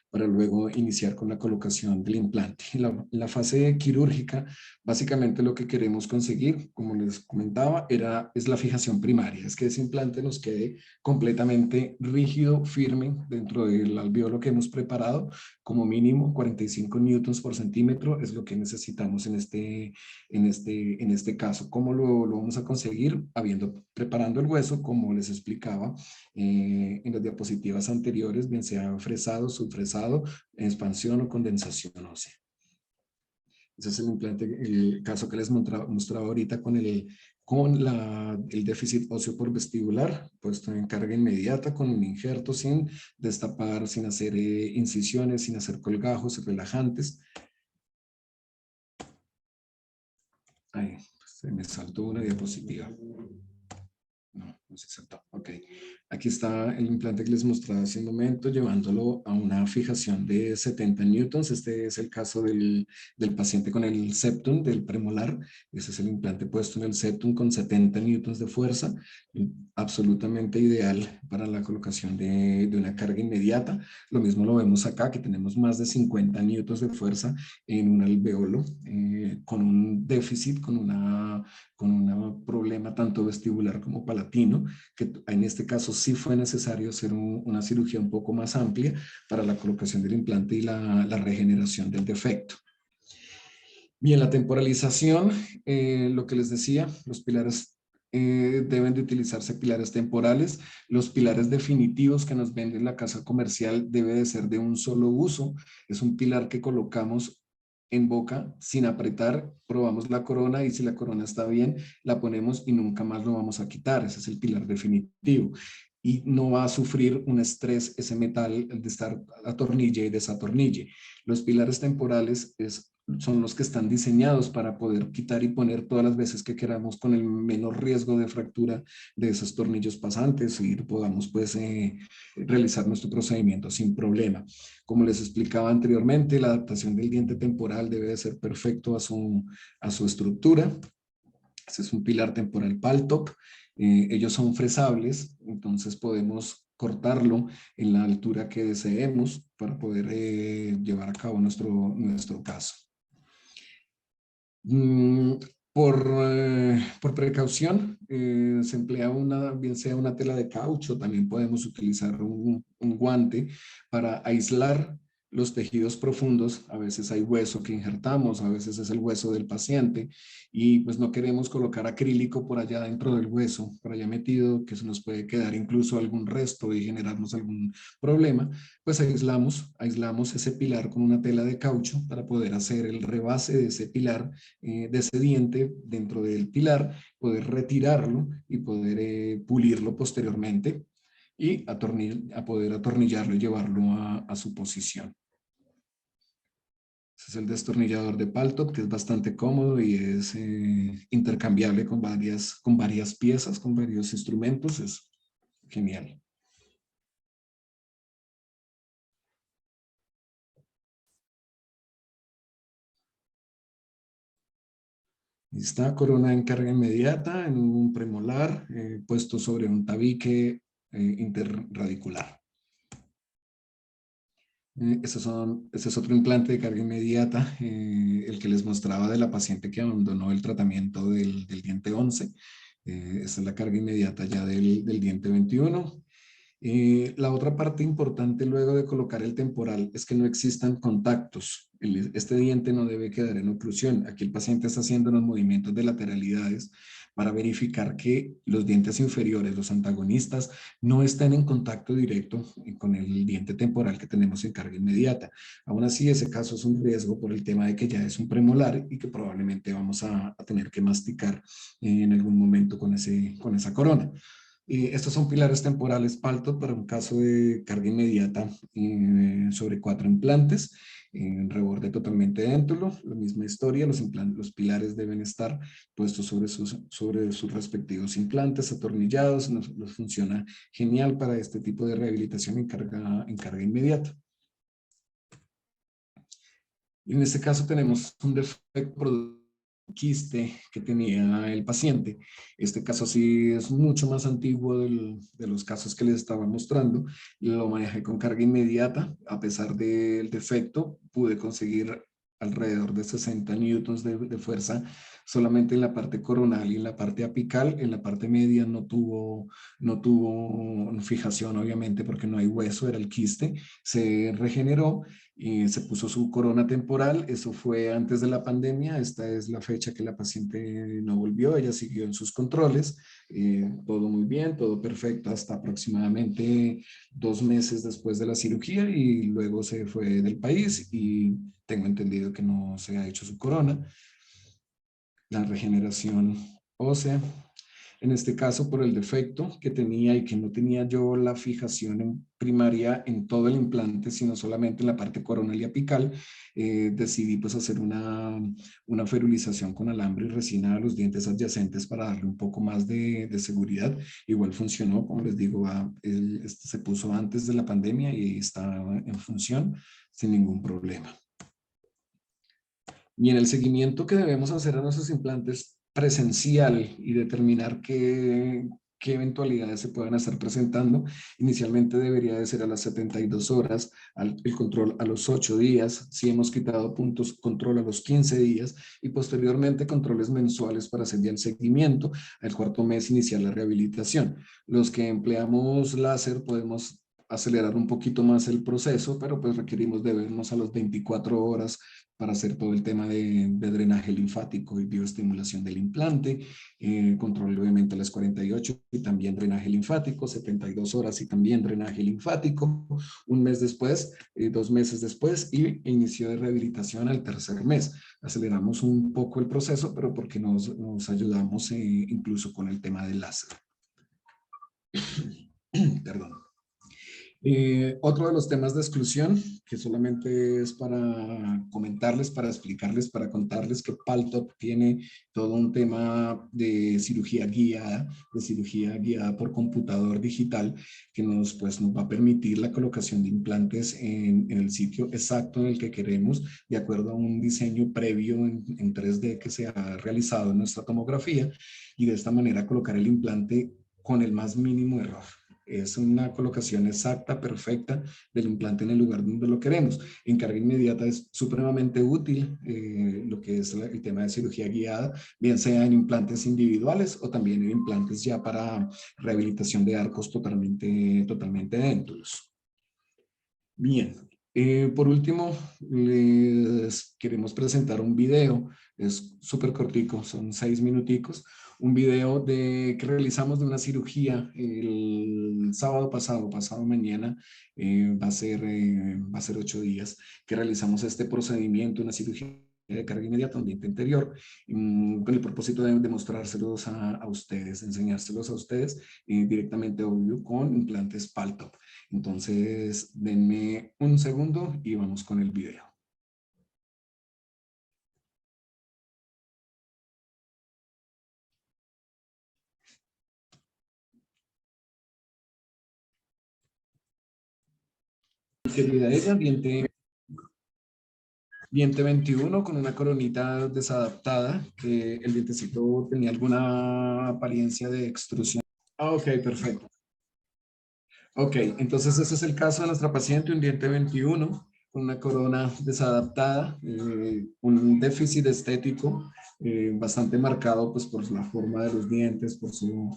para luego iniciar con la colocación del implante. La fase quirúrgica, básicamente lo que queremos conseguir, como les comentaba, es la fijación primaria, es que ese implante nos quede completamente rígido, firme dentro del alveolo que hemos preparado, como mínimo 45 newtons por centímetro es lo que necesitamos en este caso. ¿Cómo lo vamos a conseguir? Preparando el hueso, como les explicaba en las diapositivas anteriores, bien sea fresado, subfresado, expansión o condensación ósea. Ese es el implante, el caso que les mostraba ahorita con el déficit óseo por vestibular, puesto en carga inmediata con un injerto sin destapar, sin hacer incisiones, sin hacer colgajos relajantes. Ahí, se me saltó una diapositiva. No se saltó. Ok. Aquí está el implante que les mostraba hace un momento, llevándolo a una fijación de 70 newtons. Este es el caso del paciente con el septum, del premolar. Ese es el implante puesto en el septum con 70 newtons de fuerza. Absolutamente ideal para la colocación de una carga inmediata. Lo mismo lo vemos acá, que tenemos más de 50 newtons de fuerza en un alveolo con un déficit, con un problema tanto vestibular como palatino, que en este caso sí fue necesario hacer una cirugía un poco más amplia para la colocación del implante y la regeneración del defecto. Bien, la temporalización, lo que les decía, los pilares deben de utilizarse pilares temporales. Los pilares definitivos que nos vende la casa comercial debe de ser de un solo uso. Es un pilar que colocamos en boca sin apretar, probamos la corona y si la corona está bien, la ponemos y nunca más lo vamos a quitar. Ese es el pilar definitivo. Y no va a sufrir un estrés ese metal de estar atornille y desatornille. Los pilares temporales son los que están diseñados para poder quitar y poner todas las veces que queramos con el menor riesgo de fractura de esos tornillos pasantes y podamos pues realizar nuestro procedimiento sin problema. Como les explicaba anteriormente, la adaptación del diente temporal debe de ser perfecto a su estructura. Este es un pilar temporal Paltop. Ellos son fresables, entonces podemos cortarlo en la altura que deseemos para poder llevar a cabo nuestro caso. Por precaución, se emplea bien sea una tela de caucho, también podemos utilizar un guante para aislar los tejidos profundos. A veces hay hueso que injertamos, a veces es el hueso del paciente y pues no queremos colocar acrílico por allá dentro del hueso, por allá metido, que se nos puede quedar incluso algún resto y generarnos algún problema. Pues aislamos ese pilar con una tela de caucho para poder hacer el rebase de ese pilar, de ese diente dentro del pilar, poder retirarlo y poder pulirlo posteriormente y poder atornillarlo y llevarlo a su posición. Ese es el destornillador de Paltop, que es bastante cómodo y es intercambiable con varias piezas, con varios instrumentos. Es genial. Está corona en carga inmediata en un premolar puesto sobre un tabique interradicular. Ese es otro implante de carga inmediata, el que les mostraba de la paciente que abandonó el tratamiento del diente 11. Esta es la carga inmediata ya del diente 21. La otra parte importante luego de colocar el temporal es que no existan contactos. Este diente no debe quedar en oclusión. Aquí el paciente está haciendo los movimientos de lateralidades para verificar que los dientes inferiores, los antagonistas, no estén en contacto directo con el diente temporal que tenemos en carga inmediata. Aún así, ese caso es un riesgo por el tema de que ya es un premolar y que probablemente vamos a tener que masticar en algún momento con esa corona. Estos son pilares temporales Palto para un caso de carga inmediata sobre 4 implantes, en reborde totalmente déntulo, la misma historia, los pilares deben estar puestos sobre sus respectivos implantes, atornillados, nos funciona genial para este tipo de rehabilitación en carga inmediata. Y en este caso tenemos un defecto quiste que tenía el paciente. Este caso sí es mucho más antiguo de los casos que les estaba mostrando. Lo manejé con carga inmediata. A pesar del defecto, pude conseguir alrededor de 60 newtons de fuerza solamente en la parte coronal y en la parte apical. En la parte media no tuvo fijación, obviamente, porque no hay hueso, era el quiste. Se regeneró y se puso su corona temporal. Eso fue antes de la pandemia. Esta es la fecha que la paciente no volvió. Ella siguió en sus controles. Todo muy bien, todo perfecto hasta aproximadamente 2 meses después de la cirugía y luego se fue del país y tengo entendido que no se ha hecho su corona. La regeneración ósea. En este caso, por el defecto que tenía y que no tenía yo la fijación primaria en todo el implante, sino solamente en la parte coronal y apical, decidí pues hacer una ferulización con alambre y resina a los dientes adyacentes para darle un poco más de seguridad. Igual funcionó, como les digo, se puso antes de la pandemia y está en función sin ningún problema. Y en el seguimiento que debemos hacer a nuestros implantes presencial y determinar qué eventualidades se puedan estar presentando, inicialmente debería de ser a las 72 horas, el control a los 8 días, si hemos quitado puntos, control a los 15 días y posteriormente controles mensuales para hacer ya el seguimiento, al cuarto mes iniciar la rehabilitación. Los que empleamos láser podemos acelerar un poquito más el proceso, pero pues requerimos de vernos a las 24 horas para hacer todo el tema de drenaje linfático y bioestimulación del implante, control obviamente a las 48 y también drenaje linfático, 72 horas y también drenaje linfático, un mes después, 2 meses después y inicio de rehabilitación al tercer mes. Aceleramos un poco el proceso, pero porque nos ayudamos incluso con el tema del láser. Perdón. Otro de los temas de exclusión, que solamente es para comentarles, para explicarles, para contarles que Paltop tiene todo un tema de cirugía guiada por computador digital, que pues, nos va a permitir la colocación de implantes en el sitio exacto en el que queremos, de acuerdo a un diseño previo en 3D que se ha realizado en nuestra tomografía, y de esta manera colocar el implante con el más mínimo error. Es una colocación exacta, perfecta del implante en el lugar donde lo queremos. En carga inmediata es supremamente útil lo que es el tema de cirugía guiada, bien sea en implantes individuales o también en implantes ya para rehabilitación de arcos totalmente déntulos. Bien, por último, les queremos presentar un video, es súper cortico, son 6 minuticos, un video que realizamos de una cirugía el sábado pasado mañana, va a ser 8 días, que realizamos este procedimiento, una cirugía de carga inmediata, un diente anterior, con el propósito de mostrárselos a ustedes, enseñárselos a ustedes directamente, obvio, con implantes Paltop. Entonces, denme un segundo y vamos con el video. Querida ella, diente 21 con una coronita desadaptada, que el dientecito tenía alguna apariencia de extrusión. Ok, perfecto. Ok, entonces ese es el caso de nuestra paciente, un diente 21 con una corona desadaptada, un déficit estético bastante marcado pues, por la forma de los dientes, por su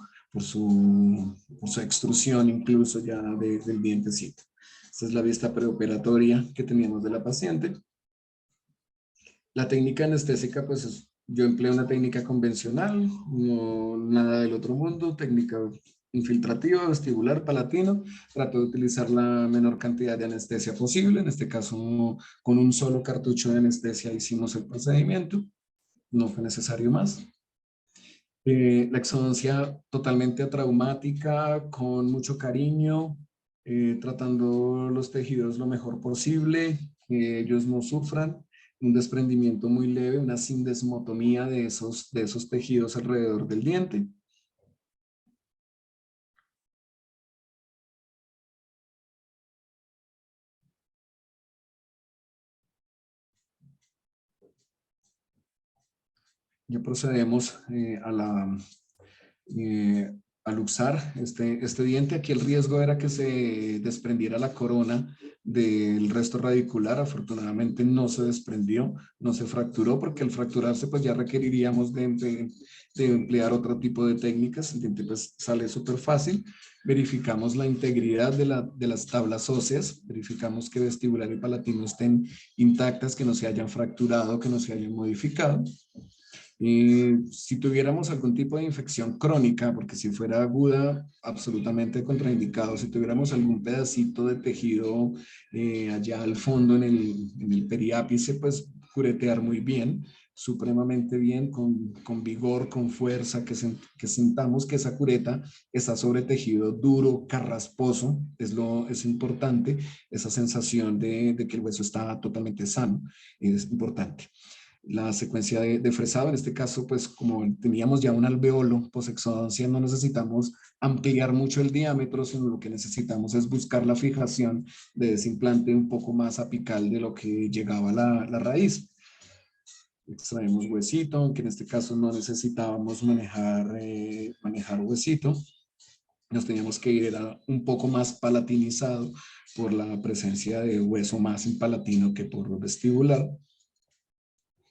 extrusión incluso ya del dientecito. Esta es la vista preoperatoria que teníamos de la paciente. La técnica anestésica pues es Yo empleo una técnica convencional, no nada del otro mundo, técnica infiltrativa, vestibular, palatino. Trato de utilizar la menor cantidad de anestesia posible. En este caso, con un solo cartucho de anestesia hicimos el procedimiento. No fue necesario más. La exodoncia totalmente traumática, con mucho cariño, tratando los tejidos lo mejor posible, que ellos no sufran, un desprendimiento muy leve, una sindesmotomía de esos tejidos alrededor del diente. Ya procedemos eh, a luxar este diente. Aquí el riesgo era que se desprendiera la corona del resto radicular. Afortunadamente no se desprendió, no se fracturó, porque al fracturarse pues ya requeriríamos de emplear otro tipo de técnicas. El diente pues sale súper fácil. Verificamos la integridad de las tablas óseas, verificamos que vestibular y palatino estén intactas, que no se hayan fracturado, que no se hayan modificado. Si tuviéramos algún tipo de infección crónica, porque si fuera aguda, absolutamente contraindicado. Si tuviéramos algún pedacito de tejido allá al fondo en el periápice, pues curetear muy bien, supremamente bien, con vigor, con fuerza, que sintamos que esa cureta está sobre tejido duro, carrasposo, es importante, esa sensación de que el hueso está totalmente sano, es importante. La secuencia de fresado, en este caso, pues como teníamos ya un alveolo posexodoncia, no necesitamos ampliar mucho el diámetro, sino lo que necesitamos es buscar la fijación de ese implante un poco más apical de lo que llegaba la raíz. Extraemos huesito, aunque en este caso no necesitábamos manejar huesito. Nos teníamos que ir, era un poco más palatinizado por la presencia de hueso más en palatino que por vestibular.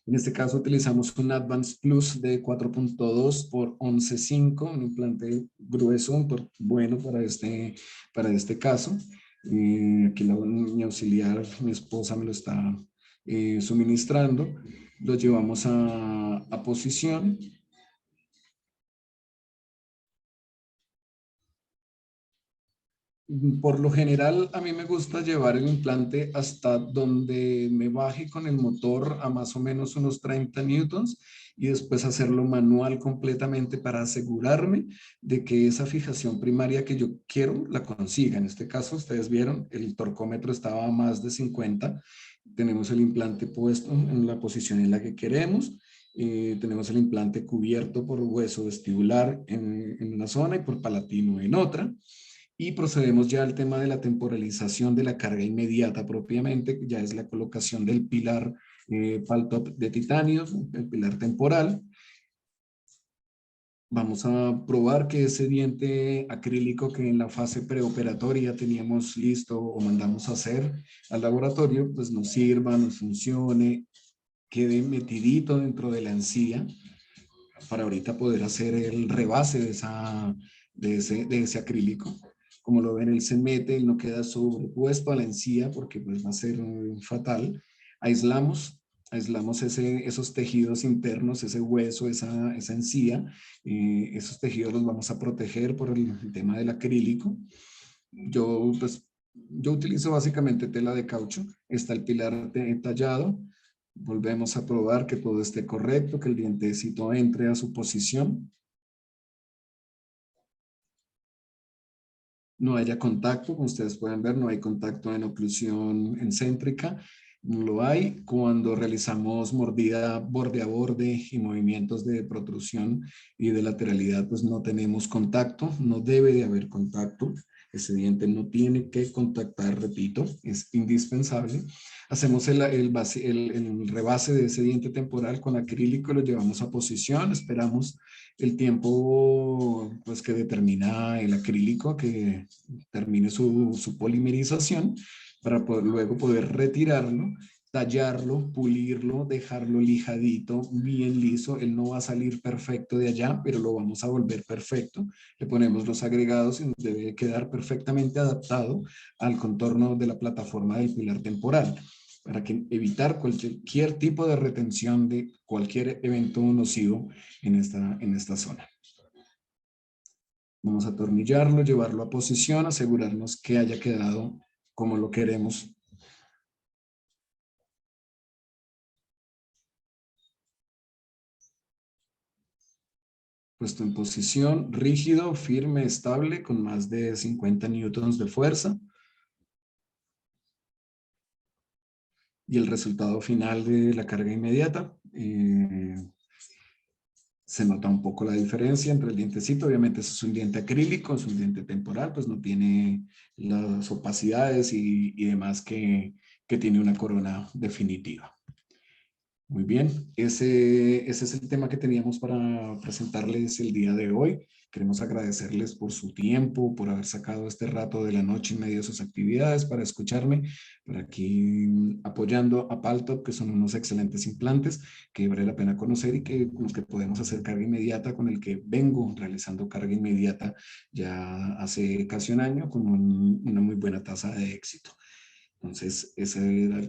En este caso utilizamos un Advance Plus de 4.2 por 11.5, un implante grueso, bueno para este caso. Aquí mi auxiliar, mi esposa me lo está suministrando. Lo llevamos a posición. Por lo general, a mí me gusta llevar el implante hasta donde me baje con el motor a más o menos unos 30 newtons y después hacerlo manual completamente para asegurarme de que esa fijación primaria que yo quiero la consiga. En este caso, ustedes vieron, el torcómetro estaba a más de 50. Tenemos el implante puesto en la posición en la que queremos. Tenemos el implante cubierto por hueso vestibular en una zona y por palatino en otra. Y procedemos ya al tema de la temporalización de la carga inmediata propiamente, que ya es la colocación del pilar paltop de titanio, el pilar temporal. Vamos a probar que ese diente acrílico que en la fase preoperatoria teníamos listo o mandamos a hacer al laboratorio, pues nos sirva, nos funcione, quede metidito dentro de la encía para ahorita poder hacer el rebase de ese acrílico. Como lo ven, él se mete, él no queda sobrepuesto a la encía porque pues va a ser fatal. Aislamos, aislamos esos tejidos internos, ese hueso, esa encía. Esos tejidos los vamos a proteger por el tema del acrílico. Yo utilizo básicamente tela de caucho. Está el pilar tallado. Volvemos a probar que todo esté correcto, que el dientecito entre a su posición. No haya contacto, como ustedes pueden ver, no hay contacto en oclusión encéntrica. No lo hay cuando realizamos mordida borde a borde y movimientos de protrusión y de lateralidad, pues no tenemos contacto, no debe de haber contacto. Ese diente no tiene que contactar, repito, es indispensable. Hacemos el rebase de ese diente temporal con acrílico, lo llevamos a posición, esperamos el tiempo pues, que determina el acrílico, que termine su polimerización, para luego poder retirarlo, tallarlo, pulirlo, dejarlo lijadito, bien liso. Él no va a salir perfecto de allá, pero lo vamos a volver perfecto. Le ponemos los agregados y nos debe quedar perfectamente adaptado al contorno de la plataforma del pilar temporal. para que evitar cualquier tipo de retención de cualquier evento nocivo en esta zona. Vamos a atornillarlo, llevarlo a posición, asegurarnos que haya quedado como lo queremos. Puesto en posición, rígido, firme, estable, con más de 50 newtons de fuerza. Y el resultado final de la carga inmediata. Se nota un poco la diferencia entre el dientecito. Obviamente eso es un diente acrílico, es un diente temporal, pues no tiene las opacidades y demás que tiene una corona definitiva. Muy bien, ese es el tema que teníamos para presentarles el día de hoy. Queremos agradecerles por su tiempo, por haber sacado este rato de la noche en medio de sus actividades para escucharme, para aquí apoyando a Paltop, que son unos excelentes implantes que vale la pena conocer y que, con los que podemos hacer carga inmediata, con el que vengo realizando carga inmediata ya hace casi un año con una muy buena tasa de éxito. Entonces, ese era